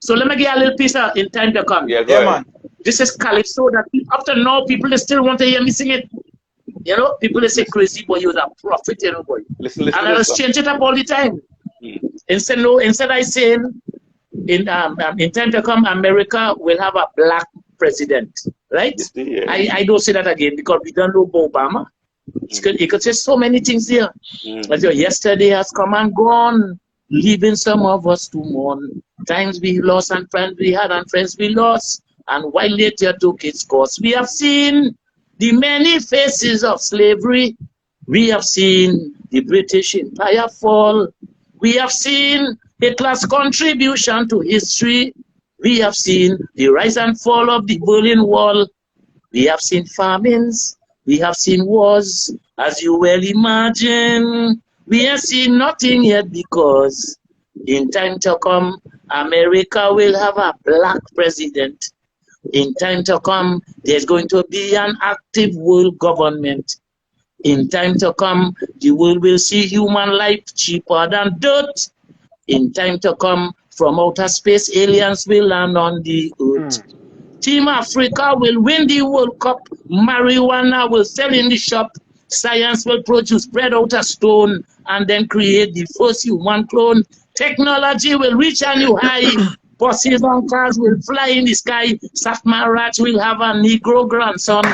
So let me get a little piece in time to come. Yeah, Yeah, man. This is Calypso that up to now people they still want to hear me sing it. You know, people they say crazy boy, you're a prophet, you know, boy. Listen And I just change it up all the time. Instead I saying in time to come, America will have a black president, right? Yeah. I don't say that again because we don't know about Obama. You could say so many things here. But yesterday has come and gone, leaving some of us to mourn. Times we lost and friends we had and friends we lost. And while later took its course, we have seen the many faces of slavery. We have seen the British Empire fall. We have seen Hitler's contribution to history. We have seen the rise and fall of the Berlin Wall. We have seen famines. We have seen wars, as you well imagine. We have seen nothing yet because in time to come, America will have a black president. In time to come, there's going to be an active world government. In time to come, the world will see human life cheaper than dirt. In time to come, from outer space, aliens will land on the earth. Team Africa will win the World Cup. Marijuana will sell in the shop. Science will produce bread out of stone and then create the first human clone. Technology will reach a new high. Buses and cars will fly in the sky. Satmaraj will have a Negro grandson.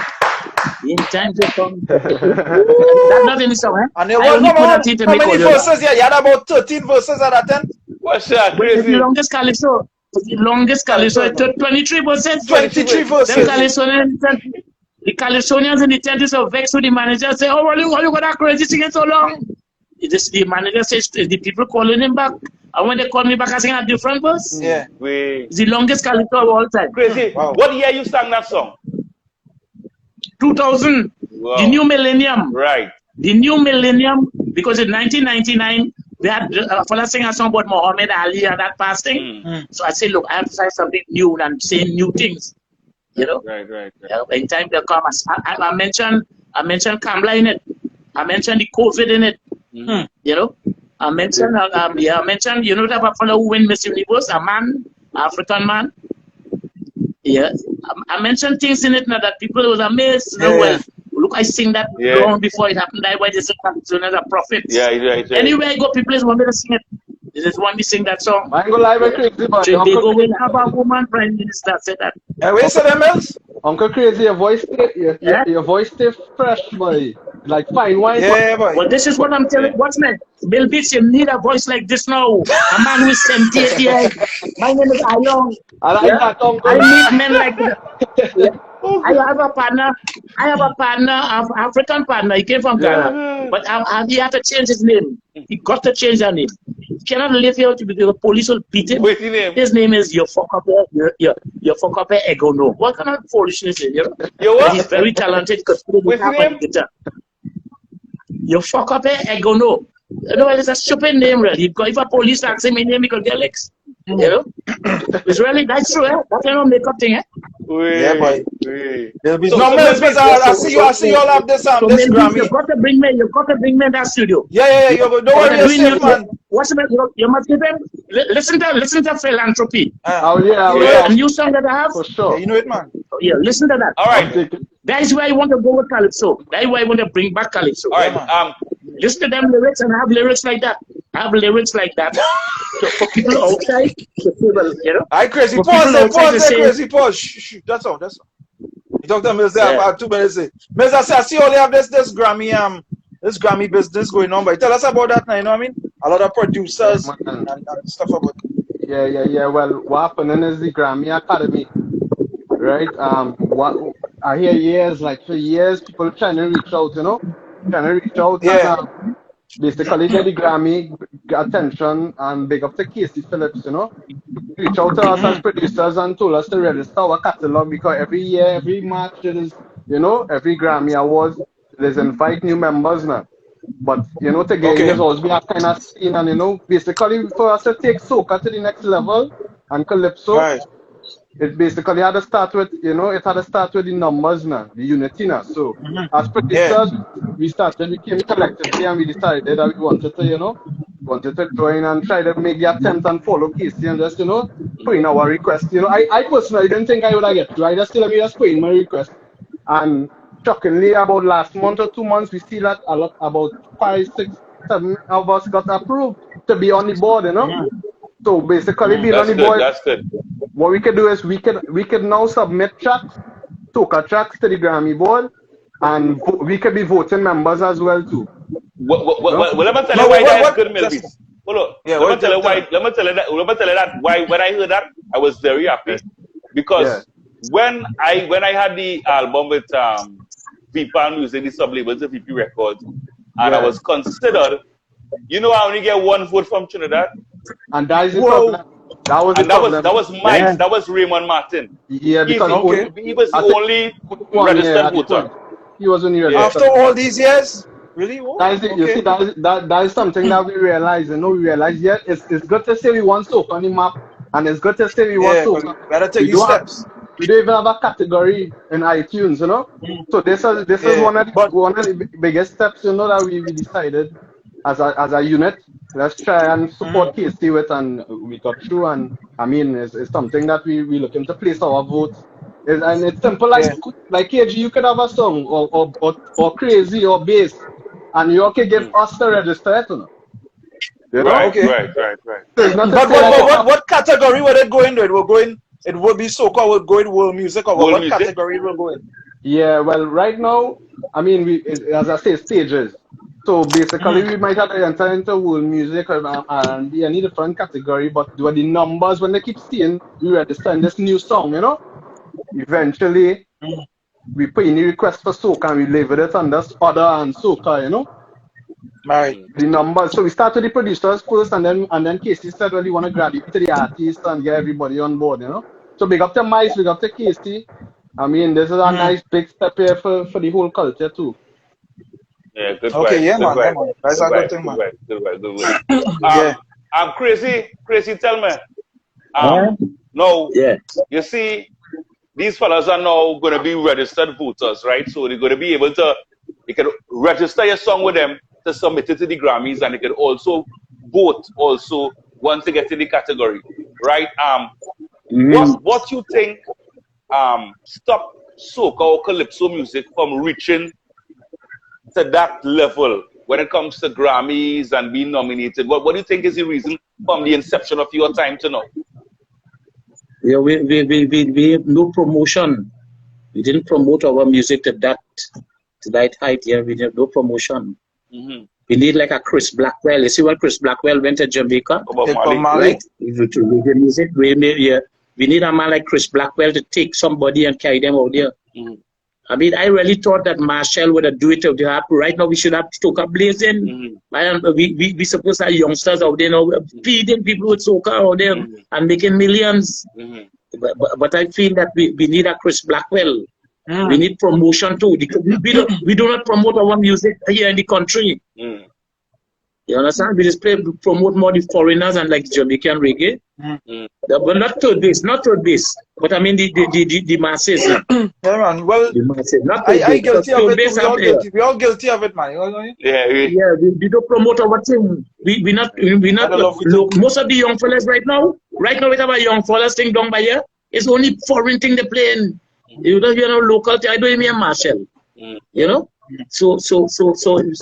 In time to come. That's not in the song, eh? And there was how many verses here? You had about 13 verses at that time? What's that? The Crazy. longest Calypso. The longest Calypso. 23 verses. 23 verses. The Calypsonians in the tent is so vexed with the manager. Say, oh, why you got that crazy singing so long? The manager says, the people calling him back. And when they call me back, I sing a different verse. Yeah. It's the longest Calypso of all time. Crazy. Wow. What year you sang that song? 2000. Wow. The new millennium. Right. The new millennium, because in 1999, they had a fella sing a song about Muhammad Ali and that past thing. So I said, look, I have to say something new and saying new things. You know? Right. In time to come, I mentioned Kamla in it. I mentioned the COVID in it. You know? I mentioned, you know that fellow who win Miss Universe, a man, African man. Yeah. I mentioned things in it now that people was amazed. Yeah. Well, look, I sing that long before it happened. I went to sing as soon as a prophet. Yeah, right. Anywhere I go, people just want me to sing it. They just want me to sing that song. I go live and crazy, but Tobago will have a woman prime minister said that. Wait, say them else? Uncle Crazy, your voice stay fresh, boy. Like fine wine. Yeah, boy. Well, this is what I'm telling. What's my Millbeatz? You need a voice like this now. A man who is 78 years. My name is Ayong. I like that, Uncle. I need men like that. I have a partner, an African partner. He came from Ghana, but he had to change his name. He got to change that name. He cannot live here because the police will beat him. What's his name? His name is your fuck up Egono. What kind of foolishness is it? Your what? He's very talented because he What's have his name? a guitar. Your fuck up Egono. You know, it's a stupid name, really. If a police asks him his name, he could get licks. You know? It's really, that's true, eh? That's kind of makeup thing, eh? Yeah, boy. There'll be So I see you all have this So this Millbeatz, Grammy. you got to bring me in that studio. Yeah. Don't worry yourself, man. What's the you must give them listen to philanthropy. Oh yeah, A new song that I have. for sure. Yeah, you know it, man. Yeah, listen to that. All right. That is where I want to go with Calypso. That is why I want to bring back Calypso. All right. Listen to them lyrics, and I have lyrics like that. So for people outside, to say, well, you know. I crazy. For Pause people there, outside to say- crazy. Pause. Shh. That's all. You talk to Mills there about 2 minutes. Mills, I see you only have this Grammy business going on, but tell us about that now, you know what I mean? A lot of producers and stuff about it. Yeah. Well, what happening is the Grammy Academy, right? What I hear for years, people trying to reach out, you know, Yeah. and, basically get the Grammy attention and big up to Casey Phillips, you know. Reach out to us as producers and told us to register our catalog because every year, every March, it is, you know, every Grammy Awards, there's invite new members now. But, you know, to get there's always be a kind of scene and, you know, basically for us to take soca to the next level and Calypso, Right. it basically had to start with, you know, the numbers now, the unity now. So, as producers, we came collectively and we decided that we wanted to, you know, wanted to join and try to make the attempt and follow Casey and just, put in our request. I personally didn't think I would have get to. I just still put in my request. And shockingly, about last month or 2 months, we see that about 5, 6, 7 of us got approved to be on the board, So basically, being on the board, that's good. What we can do is we can now submit tracks, soca tracks to the Grammy board, and we can be voting members as well too. Well, let me tell you why that's good, Millbeatz. Let me tell you that why when I heard that I was very happy because when I had the album with VP Music, the sub-labels of VP Records, and I was considered, I only get 1 vote from Trinidad, and that is the problem. That was Mike. Yeah. That was Raymond Martin. Yeah, because he was the only registered voter. He was only registered. After all these years, really? Oh, that is it. You see, that is something that we realize. We realize. Yeah, it's good to say we want soca on the map, and it's good to say we want soca. Better take these steps. We don't even have a category in iTunes, So this is one of the biggest steps, that we decided as a unit. Let's try and support Casey with, and we got through. And I mean, it's something that we looking to place our votes. And it's simple like KG, you could have a song or crazy or bass, and you can give us to register it, Right. But what category would it go into? It would be soca, would go in world music, or what category will go in? Yeah, well, right now, I mean, as I say, stages. So basically, we might have to enter into world music and be any different category, but the numbers, when they keep seeing, we register in this new song, Eventually, we put in the request for soca and we label it under other and soca, Right. The numbers. So we start with the producers first, and then Casey said, well, you want to graduate to the artists and get everybody on board, So big up to Mice, big up to Casey. I mean, this is a nice big step here for the whole culture too. Yeah, good. Okay, man. That's a good thing, man. Good. Crazy, tell me. No, you see, these fellas are now going to be registered voters, right? So they're going to be able to, you can register your song with them to submit it to the Grammys, and they can also vote also once they get in the category, right? What you think stop soca or calypso music from reaching to that level when it comes to Grammys and being nominated? What do you think is the reason from the inception of your time to now? Yeah, we have no promotion. We didn't promote our music to that height. Yeah, we have no promotion. We need like a Chris Blackwell. You see what Chris Blackwell went to Jamaica? Right? We need a man like Chris Blackwell to take somebody and carry them out there. I mean, I really thought that Marshall would do it out there. Right now, we should have soca blazing. We supposed to have youngsters out there now feeding people with soca out there and making millions. But I feel that we need a Chris Blackwell. We need promotion too. We do not promote our music here in the country. You understand? We just promote more the foreigners and like Jamaican reggae. But not to this, but I mean the masses. Yeah, man. Well, the masses. I guilty of it. We all guilty of it, man. We don't promote our thing. We not look. Most of the young fellas right now we have a young fellas thing down by here. It's only foreign thing they playing. You don't hear no local thing. I don't hear Marshall. So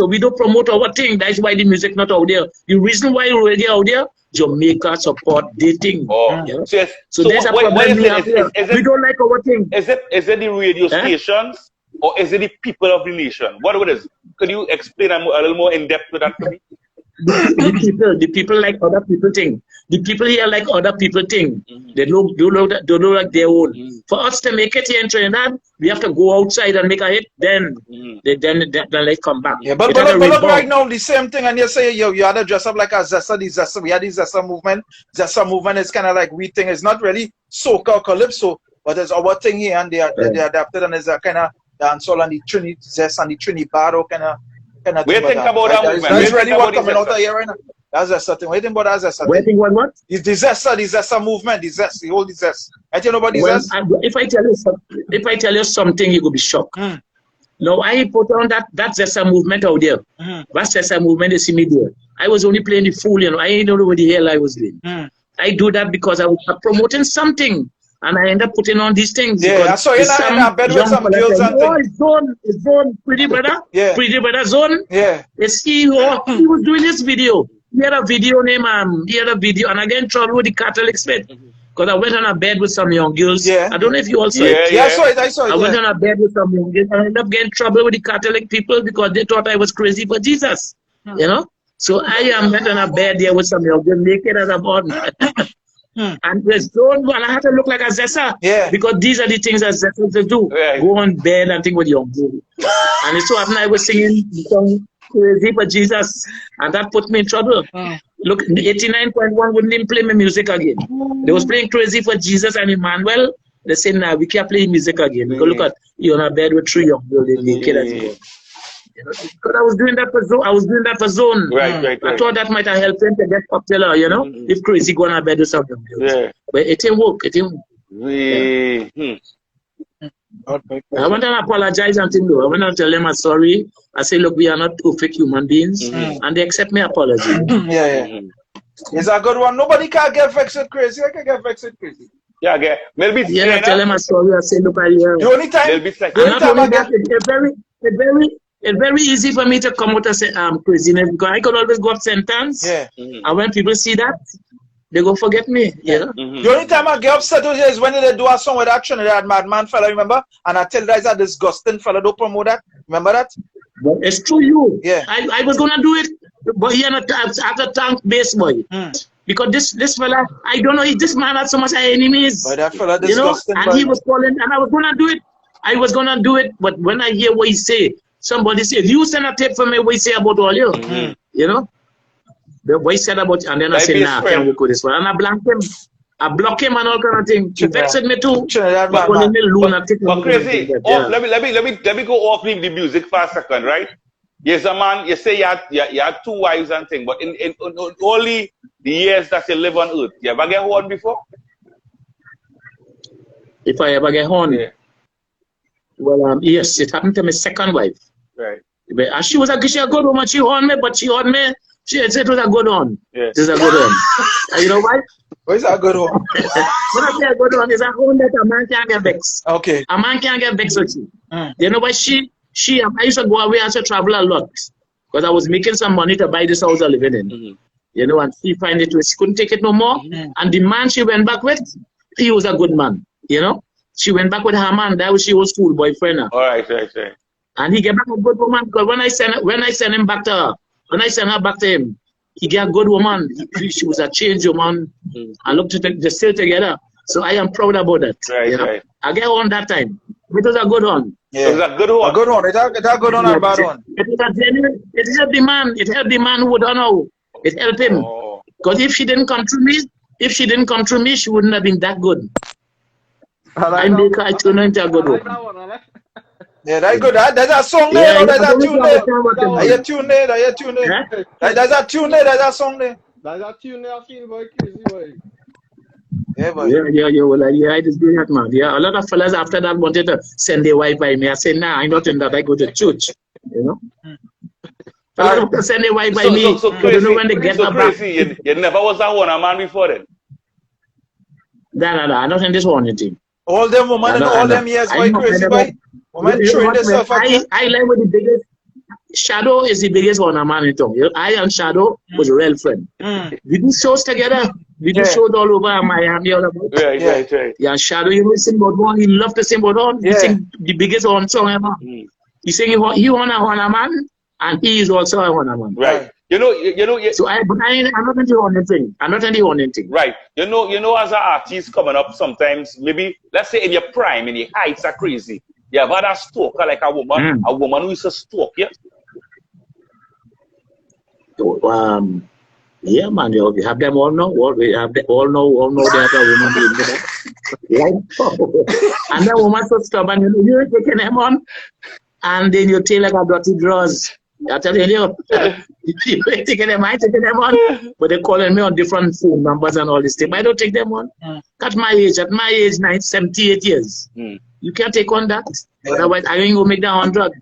we don't promote our thing. That's why the music not out there. The reason why reggae out there, Jamaica support dating. So there's a problem we have here. We don't like our thing. Is it the radio stations or is it the people of the nation? What it is? Could you explain a little more in depth to that for me? The people like other people think. The people here like other people think. They don't like their own. For us to make it here in Trinidad, we have to go outside and make a hit. Then they come back. Yeah, but look right now, the same thing. And you say you had to dress up like a Zessa. We had the Zessa movement. Zessa movement is kind of like we think. It's not really soca or calypso, but it's our thing here, and they adapted, and it's a kind of dancehall and the Zessa and the Trinidad kind of. We think about that movement. That's really what coming out of here right now. That's Zessa thing. What do you think about that Zessa thing? What? It's the Zessa movement, the whole Zessa. I tell you about the Zessa. If I tell you something, you will be shocked. No, I put on that's just a movement out there. That's just a movement you see me do. I was only playing the fool, you know. I didn't know what the hell I was doing. I do that because I was promoting something, and I end up putting on these things. Yeah, I saw you in a bed with some girls and things. Zone, pretty brother. Yeah. Pretty brother Zone. Yeah. You see, he was doing this video. He had a video name, and I get in trouble with the Catholic Smith. Because I went on a bed with some young girls. Yeah. I don't know if you all saw it. Yeah, I saw it. I went on a bed with some young girls and I ended up getting in trouble with the Catholic people because they thought I was crazy for Jesus. You know? So I went on a bed there with some young girls naked as a born. And there's and I had to look like a Zessa. Yeah. Because these are the things that Zessas do. Right. Go on bed and think with young girls. And it's so happened I was singing the song Crazy for Jesus. And that put me in trouble. Look, 89.1 wouldn't even play my music again. They was playing Crazy for Jesus and Emmanuel. They said, nah, we can't play music again. Because look at you on a bed with 3 young girls naked as well. You know, because I was doing that for Zone. Right. I thought that might have helped him to get popular, you know, if Crazy go on a bed with some young girls. Yeah. But it didn't work. I went and apologize and things though. I went and tell them I'm sorry. I say, look, we are not perfect human beings, and they accept my apology. Yeah. It's a good one. Nobody can get vexed with Crazy. I can get vexed with Crazy. Yeah, okay. Millbeatz. Yeah, I tell them I'm sorry. I say, look, the only time I get it's very easy for me to come out and say craziness because I could always go up sentence. Yeah. And when people see that, they go forget me. Yeah. The only time I get upset with you is when they do a song with that Trinidad Madman fella, remember? And I tell you guys that disgusting fella don't promote that. Remember that? But it's true, you. Yeah. I was gonna do it, but he had a tank base boy. Because this fella, I don't know, this man had so much enemies. But that fella disgusting. You know? And he was calling, and I was gonna do it. But when I hear what he say, somebody say, you send a tape for me, what he say about all you. You know? The what he said about, and then I say, nah, I can't work with this one. And I block him and all kind of things. He vexed me too. But Crazy. Let me go off the music for a second, right? Yes, a man, you say you had 2 wives and things, but in only the years that you live on earth, you ever get horn before? If I ever get horn? Yeah. Well, yes, it happened to my second wife. Right. But she was a good woman. She horned me, but she horned me. She said it was a good one. Yeah. It was a good one. And you know why? What is a good one? When I say a good one, it's a horn that a man can't get vexed. Okay. A man can't get vexed with you. You know why? I used to go away and to travel a lot because I was making some money to buy this house I live in. You know, and she find it, she couldn't take it no more. And the man she went back with, he was a good man. You know, she went back with her man. That was she was school boyfriend. All right. And he get back a good woman because when I send him back to her, when I send her back to him, he get a good woman. She was a changed woman, and look, they're still together. So I am proud about that. Right, you know? right. I get on that time. It was a good one. Yeah. It was a good one. A good one. It's a good one or a bad one? It helped the man. It helped the man who don't know. It helped him. Because if she didn't come through me, she wouldn't have been that good. I make her turn into a good one. Yeah, that's good. There's a song there. Yeah, there's a tune there. There's a tune there. There's a tune there. There's a tune there. There's a song there. There's a tune there. I feel boy, Crazy boy. Yeah, boy. I just do that, man. Yeah, a lot of fellas after that wanted to send their wife by me. I said, nah, I'm not in that. I go to church. You know? Fellas want to send their wife by me. So Crazy, you know when they get her back. You never was a one man before then? No, I'm not in this one thing. All them women and all them years, boy, Crazy boy. Women train themselves. I like with the biggest. Shadow is the biggest one a man in town. I and Shadow was a real friend. We do shows together. We do shows all over Miami. All about. Right. Yeah, Shadow, you know, sing about one. He loved to sing about one. He sing the biggest one song ever. He sing he want a man, and he is also a man. Right. You know. So I'm not into anything. I'm not into anything. Right. You know, as an artist coming up, sometimes maybe let's say in your prime, in your heights are crazy. You have had a stalker like a woman who is a stalk, yeah? Yeah, man, we have them all now. We have them all know that a woman and that woman so stubborn, you're taking them on, and then you tell like a dirty drawers. I tell you, you're taking them on, but they're calling me on different phone numbers and all this thing. I don't take them on. At my age, 78 years. You can't take on that. Otherwise, I ain't gonna make that 100.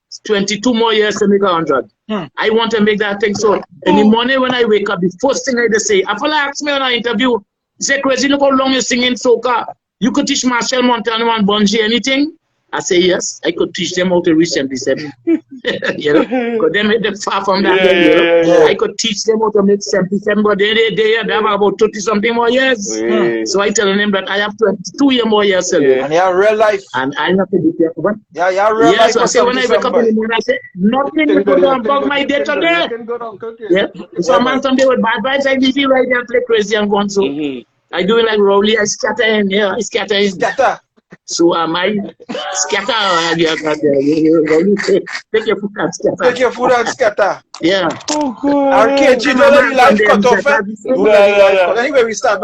It's 22 more years to make 100. I want to make that thing. So in the morning when I wake up, the first thing I just say, if I ask me on an interview, say, Crazy, look how long you're singing soca. You could teach Marshall Montano and Bungie anything? I say, yes, I could teach them how to reach 77. You know, because they're far from that. I could teach them how to make 77, but they have about 30 something more years. So I tell them that I have 22 more years. And you have real life. And I have to be careful. Yeah, you have real life. So I say, when I wake up in the morning, I say, nothing will go down above my day today. Yeah. So man, someday with bad vibes, I leave you right there and play Crazy and go on. So I do it like Rowley, I scatter in. Yeah, I scatter in. Scatter. So I scatter. Take your food and scatter. Take your food and scatter. Yeah. RKG, you know the life cut off. Anyway, we start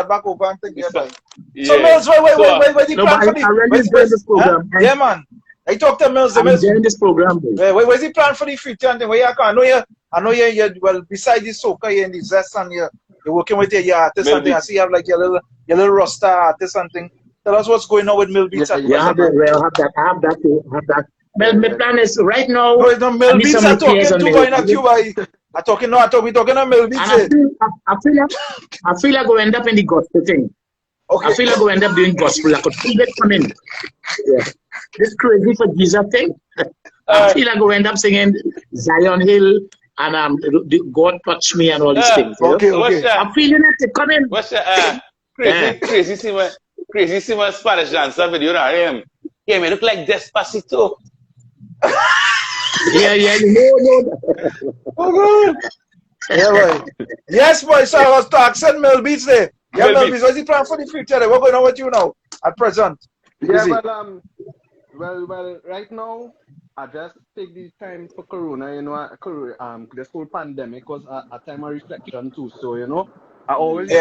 back over and think about it. So Mills, where the plan for the program? Yeah, man. I talked to Mills. I'm enjoying this program. Where's the plan for the future? And where you can? I know you. Well, besides the soca, you're in the zest and you're working with your artists and things. I see you have like your little roster artists and things. Tell us what's going on with Millbeatz. Yeah, I have that. Well, my plan is right now. No, it's not Millbeatz I'm talking to going at Cuba. We talking on Millbeatz. I feel like I go end up in the gospel thing. Okay. I feel like I go end up doing gospel. I could feel it coming. Yeah. This Crazy for Jesus thing. I feel like I go end up singing Zion Hill and God Touch Me and all these things. Okay. I'm feeling it coming. What's the Crazy see my Spanish dancer video now him. Yeah, me look like Despacito. Yeah, you know. Oh God. Yeah, boy. Yes, boy. So I was talking Millbeatz there. Yeah, Millbeatz. What's the plan for the future? What's going on with you now at present? Yeah, well, right now I just take the time for Corona. You know, this whole pandemic was a time of reflection too. So you know, I always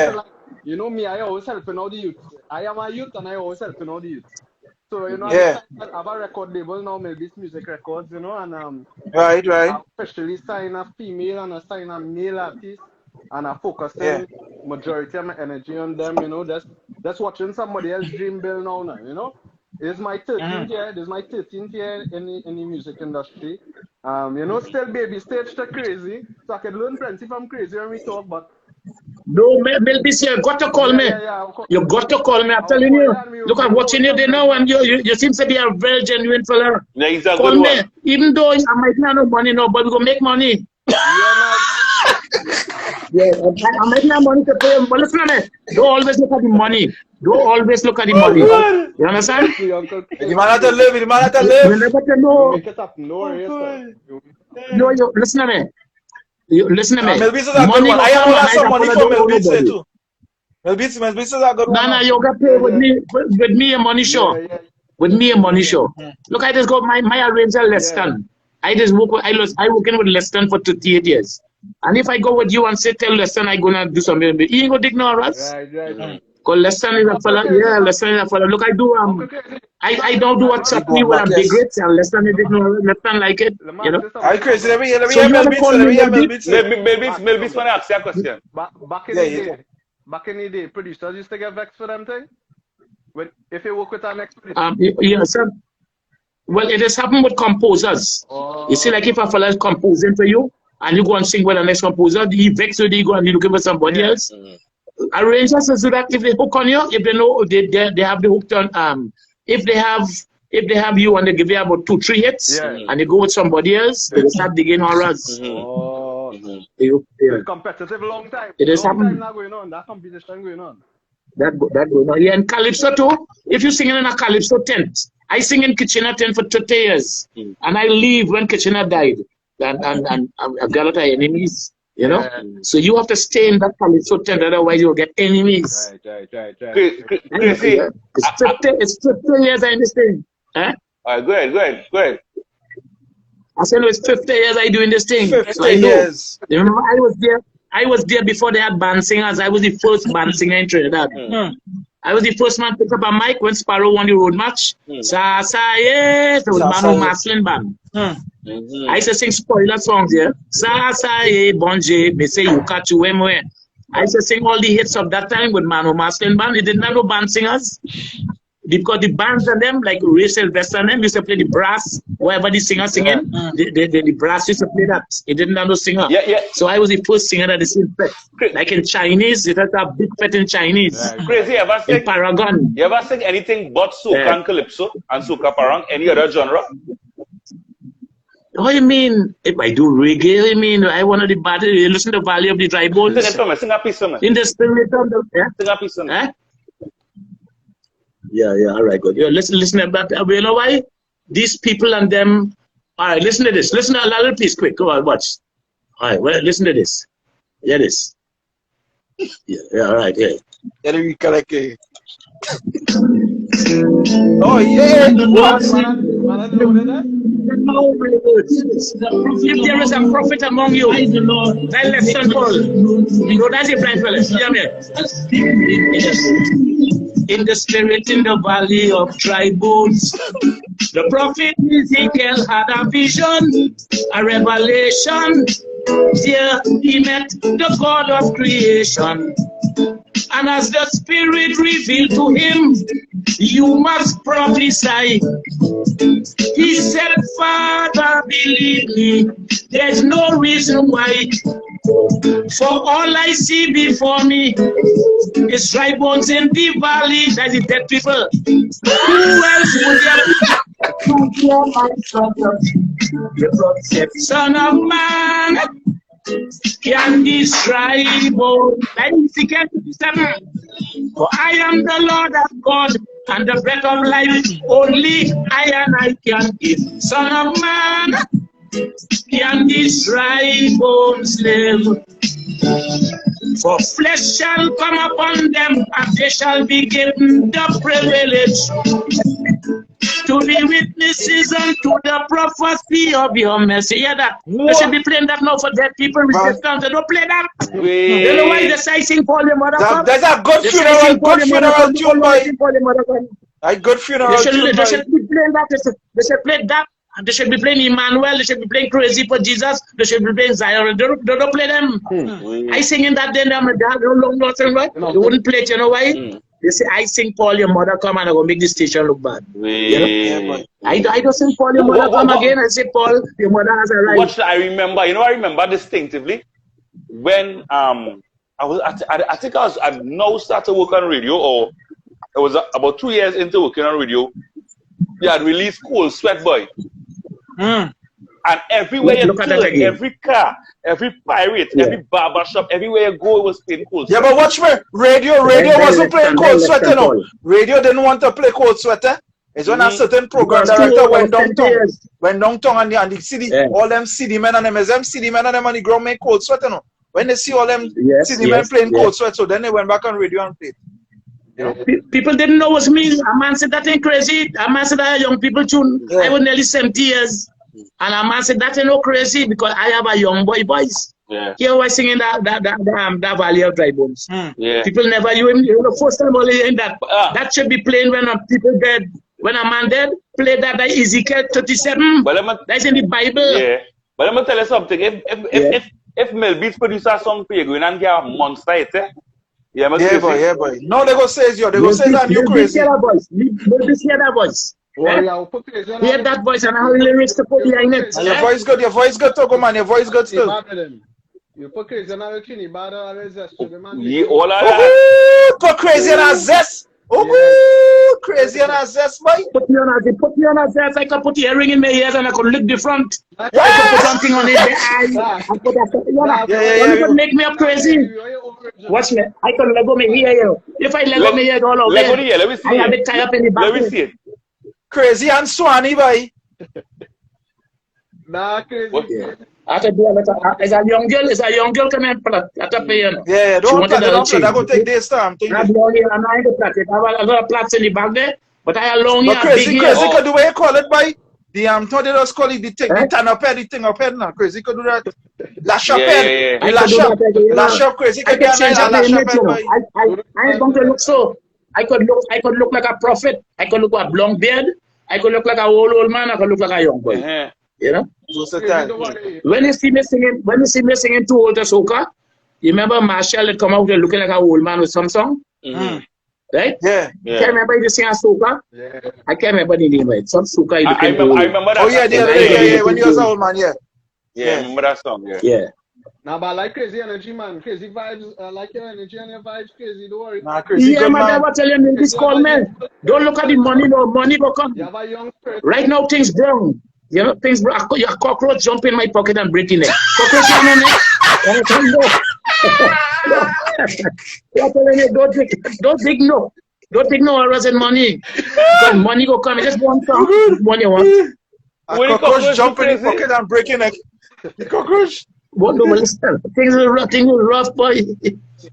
you know me, I always helping all the youth. I am a youth and I always helping all the youth. So, you know, I have a record label now, Millbeatz Music Records, you know, and right. I especially sign a female and I sign a male artist and I focus majority of my energy on them, you know, that's watching somebody else dream build now, you know. It's my 13th year, this is my 13th year in the music industry. You know, still baby stage to Crazy, so I can learn plenty from Crazy when we talk, but no, Millbeatz, you got to call me. You got to call me. I'm telling you. Look, I'm watching you there now, and you seem to be a very genuine fella. Yeah, call me. Even though I might not have money now, but we gonna make money. Yeah, I might not have money to pay him, but listen to me. Don't always look at the money. You understand? The man had to live. You never can know. No, you listen to me. Listen to me. Millbeatz is a good one. I have some money for Millbeatz there too. Millbeatz is a good one. Nah, you got to pay with me a money show. With me a money show. Look, I just got my arranger Leston. I work in with Leston for 38 years. And if I go with you and say tell Leston I'm gonna do something, he ain't gonna ignore us. Right. Because Leston is a fella. Yeah, Leston is a fella. Look, I don't do what shot me when I'm big rich, and Leston is ignore. Leston like it, you know. I Crazy. Let me hear Millbeatz. Millbeatz want to ask you a question. Back in the day, producers used to get vexed for them thing. If you work with an expert. Yeah, sir. Well, it has happened with composers. You see, like if a fella is composing for you, and you go and sing with the next composer, he vex you, he go and he looking for somebody else. Arrangers do that if they hook on you, if they know they have the hook on. If they have you and they give you about 2-3 hits, and they go with somebody else, they start digging horrors. It's competitive long time. It is happening. That competition going on. That going on. Yeah, and Calypso too. If you're singing in a Calypso tent, I sing in Kitchener tent for 30 years, and I leave when Kitchener died, and I've got a lot of enemies. You know, so you have to stay in that Calypso tent, otherwise you'll get enemies. Right. It's 50 years I understand. Huh? All right, go ahead. I said, no, it's 50 years I doing this thing. 50 so I know. years. You remember, I was there before they had band singers. I was the first band singer in Trinidad. I was the first man to pick up a mic when Sparrow won the road match. Yes, it was Manu Maslin band. I used to sing spoiler songs here. Bonje, me say you catch you when. I used to sing all the hits of that time with Manu Maslin band. They didn't have no band singers. because the bands and them, like Ray Sylvester and them, used to play the brass, wherever the singer singing, the brass used to play that. It didn't have no singer. So I was the first singer that they sing pet. Like in Chinese, it had a big pet in Chinese. Crazy, ever sing, in Paragon. You ever sing anything but soca and calypso and soca parang, any other genre? What do you mean? If I do reggae, I mean, I want to the battle. You listen to the Valley of the Dry Bones. Sing a piece of me. In the spirit of the... Sing a piece of me. Yeah, all right, good. Yeah, listen to that. You know why? These people and them... All right, listen to this. Listen to a little piece quick. Come on, watch. All right, well, listen to this. Hear this. Yeah, all right, yeah. Oh, yeah. If there is a prophet among you, then listen, Paul. You know, that's a blind fellow. In the spirit, in the valley of dry bones, the prophet Ezekiel had a vision, a revelation. There he met the God of creation. And as the Spirit revealed to him, you must prophesy. He said, Father, believe me, there's no reason why. For all I see before me is dry bones in the valley. That's the dead people. Who else would there be? Son of man, can these dry bones? For I am the Lord of God, and the breath of life only I and I can give. Son of man, can these dry bones live? For flesh shall come upon them, and they shall be given the privilege to be witnesses unto the prophecy of your mercy. Hear that? They should be playing that now for dead people. They don't play that. You know why they say sing for your mother? There's a good funeral tune, boy. A good funeral tune. They should be playing that. They should play that. They should be playing Emmanuel. They should be playing Crazy for Jesus. They should be playing Zion. They don't play them. I sing in that day. They wouldn't play it. You know why? They say, I sing Paul, your mother come, and I will make the station look bad. You know? I don't sing Paul, your mother come again. I say, Paul, your mother has arrived. What I remember, I remember distinctively when I think I now started working on radio, or it was about 2 years into working on radio. They had released Cold Sweat Boy. And everywhere you turn, every car, every pirate, every barber shop, everywhere you go, it was playing Cold Sweat. Yeah, but watch me. Radio wasn't playing Cold Sweat, you know. Radio didn't want to play Cold Sweat. It's when a certain program director went downtown and the city, all them CD men and them CD men and them on the ground make Cold Sweat, you know. When they see all them CD men playing Cold Sweat, so then they went back on radio and played. You know? People didn't know it was me. A man said that ain't crazy. A man said that young people tune. I was nearly 70 years. And a man said that ain't no crazy because I have a young boy voice. Here was singing that Valley of Dry Bones. People never you the first time only hearing that. That should be playing when people dead. When a man dead, play that Ezekiel 37. That's in the Bible. Yeah. But let me tell you something. If Millbeatz produce a song for you, going and get a monster, yeah, boy. No, they go say it's you. They go say that you crazy. Millbeatz hear that voice. Hear that voice and how lyrics to put behind it. Your voice good. Your voice good, Togo man. Your voice good still. You put crazy and a chini bad or zest. Put crazy and a zest. Oh, crazy and a zest, boy. Put me on a zest. I can put the earring in my ears and I could look the front. I could put something on it. You could make me up crazy. Watch me. I can let go my hair. If I let go my hair all over, let me see. I have it tied up in the back. Let me see it. Crazy and Swanee, boy. Nah, crazy. It's a young girl coming at the piano. Yeah, don't play. I go take this time. I'm not in the plot. I got a plot in the back there, but I alone here. Crazy could do what you call it, boy. The thought they just call it the thing, the turn up head, the thing up head now. Crazy could do that. Lash up head. Lash up crazy could do that. Lash up head, boy. I ain't going to look so. I could look like a prophet. I could look with a blonde beard. I could look like an old man. I could look like a young boy. You know? When you see me singing Too Old to Soca, you remember Marshall had come out there looking like an old man with some song? Right? Yeah. You can't remember the singer soca? Yeah. I can't remember the name, right? Some soca. I remember that. Oh yeah, yeah. When you was an old man, yeah. Yeah, I remember that song, yeah. Yeah. Nah, but I like crazy energy, man. Crazy vibes. I like your energy and your vibes, crazy. Don't worry. Nah, crazy Yeah, good, man, I man. was telling you this call, man. Don't look at the money, no money will come. You have a young spirit. Right now, things brown. You know, things brown. Your cockroach jump in my pocket and break in it. Cockroach on it. And I can't go. I'm telling you, don't think no. Don't think no, I wasn't money. Because money will come. Just one song. Money want. A cockroach jump in his pocket and break your neck. The cockroach. What do listen? Things are rough, boy.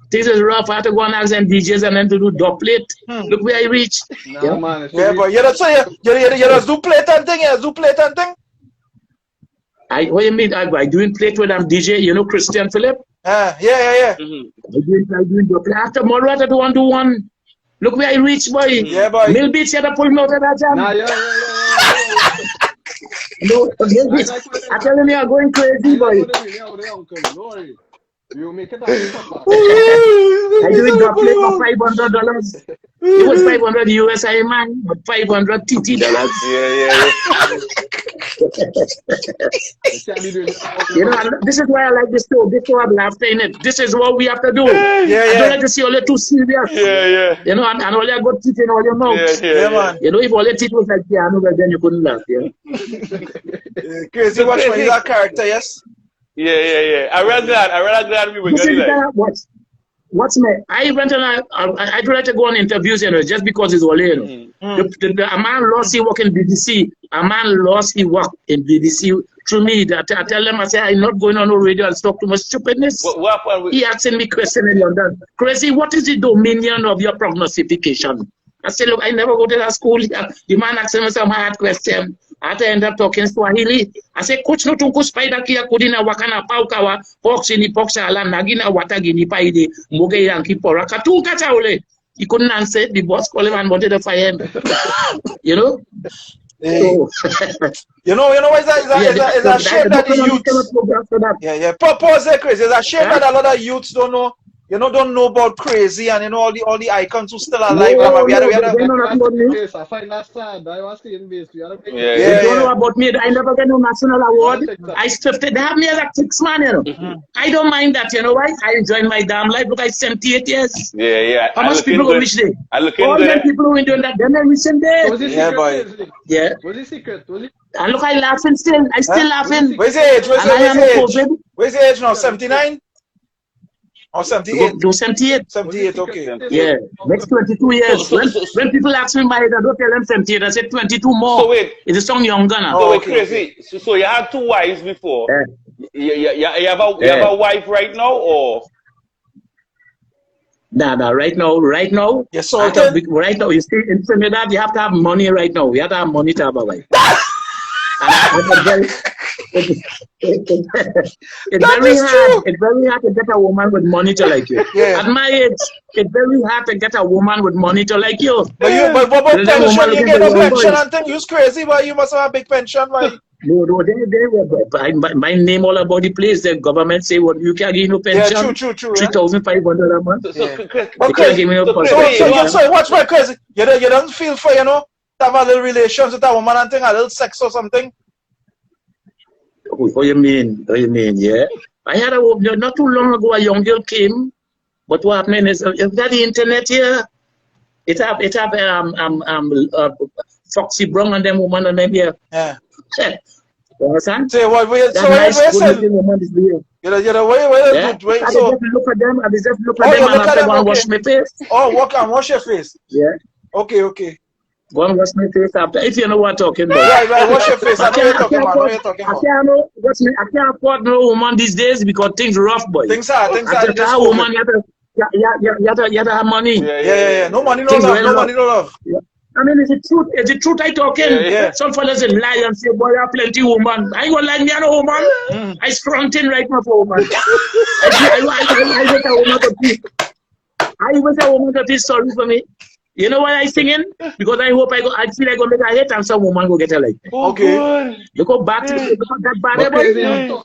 Things is rough. I have to go and ask them DJs and then to do dub plate. Look where I reach. Nah, yeah, man. Yeah, but you don't say you just do plate and thing. You do plate and thing. What do you mean? I doing plate when I'm DJ. You know Christian Philip? Yeah. I doing dub plate. Tomorrow I have to do one. Look where I reach, boy. Yeah, boy. Millbeatz had to pull me out of that jam. Nah, yeah. No, Millbeatz. I'm telling you, I'm going crazy, boy. Don't worry. You make it I doing dub plate for $500. It was $500 USI, man, but $500 TT dollars. Yeah. You know, this is why I like this show. This show have laughter in it. This is what we have to do. I don't like to see all the too serious. Yeah. You know, and all you got teeth in all your mouth. Yeah, man. You know, if all your teeth was like piano, well, then you couldn't laugh. Yeah. Crazy watch when he's a character, yes? Yeah. I read glad we were getting that. What's my? I went and I tried to go on interviews, you know, just because it's all, you know. A man lost his work in BBC. A man lost his work in BBC through me. I tell them, I say, I'm not going on no radio and talk too much stupidness. What happened? He asking me question in London. Crazy, what is the dominion of your prognostication? I said, look, I never go to that school. The man asked me some hard question. I had to end up talking Swahili. I said, coach, no tunku spider kia kudina wakana paukawa, pox in the pox ala nagina watagini paide, moge yanki pora katunka chaule. He couldn't answer. The boss called him and wanted to fire him. You know? So, you know, it's a shame that the youths. Yeah. Pause there, Crazy. It's a shame that a lot of youths don't know. You know, don't know about Crazy and you know all the icons who still alive. I find that sad. I was saying this. You don't know about me. I never get no national award. I stripped it. They have me as a 6 man, you know. I don't mind that, you know why? I enjoy my damn life. Look, I 78 years. Yeah. How much people go reach there? All the people who doing that, then they reach there. Yeah, boy. Yeah. What's the secret? And look, I laughing still. I still laughing. Where's the age? Where's the age now? 79? Or 78? No, 78. 78, okay. Yeah, next 22 years. When people ask me my age, I don't tell them 78. I say 22 more. So wait. It's a song younger now. So wait, Crazy. So you had 2 wives before. Yeah. You have a wife right now, or? Nah. Right now. Yes, so right now, you see, in Trinidad, you have to have money right now. We have to have money to have a wife. It's very hard. It's very hard to get a woman with money to like you. Yeah. At my age, it's very hard to get a woman with money to like you. But what about pension? You get a pension and thing. You're crazy, but you must have a big pension, right? No, my name all about the place. The government say what you can't give no pension. Yeah, true. 3,500 a month. So watch my Crazy. You don't feel for, you know, to have a little relations with a woman and thing, a little sex or something. What do you mean? Yeah. I had not too long ago, a young girl came, but what happened is, you've got the internet here. It have Foxy Brown and them woman and them here. Yeah. You understand? Say what? Wait, so I just look at them. I just look at them and I go and wash my face. Oh, walk and wash your face. Yeah. Okay. Go and wash my face after. If you know what I'm talking about. Right. Wash your face. I know what you're talking about. I can't afford no woman these days because things rough, boy. Things are. Woman, you have to have money. Yeah. No money, no love. Yeah. I mean, it's the truth I talking. Yeah. Some fellas lie and say, boy, I have plenty woman. I ain't gonna lie, me and a woman. I scrunting right now for woman. I wish a woman to be sorry for me. You know why I singing? Because I hope I feel I go make a hit and some woman go get a like. Okay. You go back to that bad.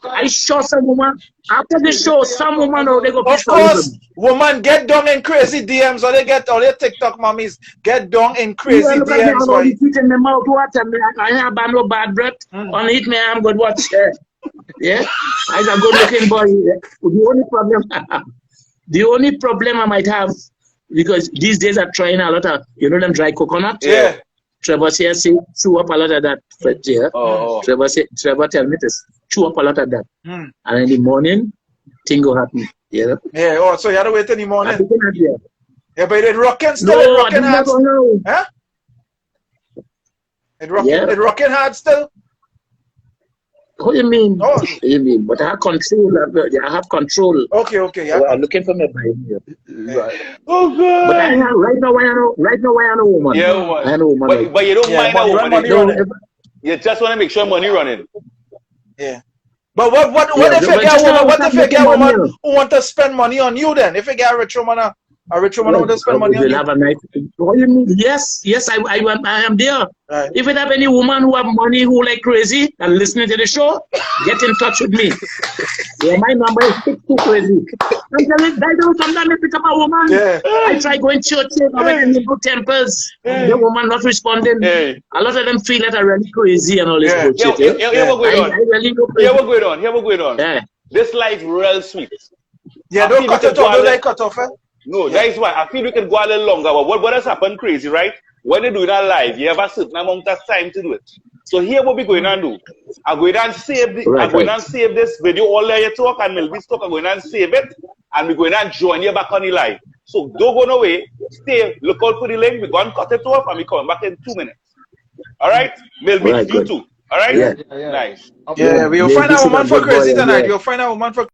I show some woman after the show. Some woman or they go. Of course, woman get down in crazy DMs or they get all their TikTok mommies get down in crazy DMs. Why? In the mouth water. I have no bad breath. On it, me I'm good watch. Yeah, I'm a good looking boy. The only problem I might have, because these days I'm trying a lot of, you know them dry coconut? Yeah. Trevor says, chew up a lot of that. Yeah. Trevor tell me to chew up a lot of that. And in the morning, thing go happen. Yeah. Yeah, oh, so you had to wait in the morning. Yeah, but it rocking still, no, it rocking hard. No. Huh? It rocking hard still? What do you mean? Oh. What do you mean? But I have control. I have control. Okay. Yeah. I'm looking for my brain. Right. Oh God. But I have, right now I am a woman. Yeah, I am a woman. But you don't mind a woman. Money running. You just want to make sure money running. Yeah. But what if you get a woman who want to spend money on you then? If you get a rich woman who want to spend money on you? Have a nice. What do you mean? Yes, I am there. Right. If you have any woman who have money who like crazy and listening to the show, get in touch with me. Yeah, my number is 62crazy. I'm telling you, sometimes I pick up a woman. Yeah. I try going churches, I went in the temples. The woman not responding. A lot of them feel that I'm really crazy and all this bullshit. Here what going on. Yeah. This life real sweet. Yeah, don't cut it off. Don't like cut off, eh? No, that is why I feel we can go a little longer. But what has happened crazy, right? When you do that live, you have a certain amount of time to do it. So here what we're going to do. I'm going to save save this video all there you talk and Millbeatz talk. I'm going to save it and we're going to join you back on the live. So don't go away. Stay, look out for the link. We're going to cut it off and we're coming back in 2 minutes. All right? Millbeatz, you too. All right? Yeah. Nice. Yeah, we'll find a woman for crazy tonight. You'll find a woman for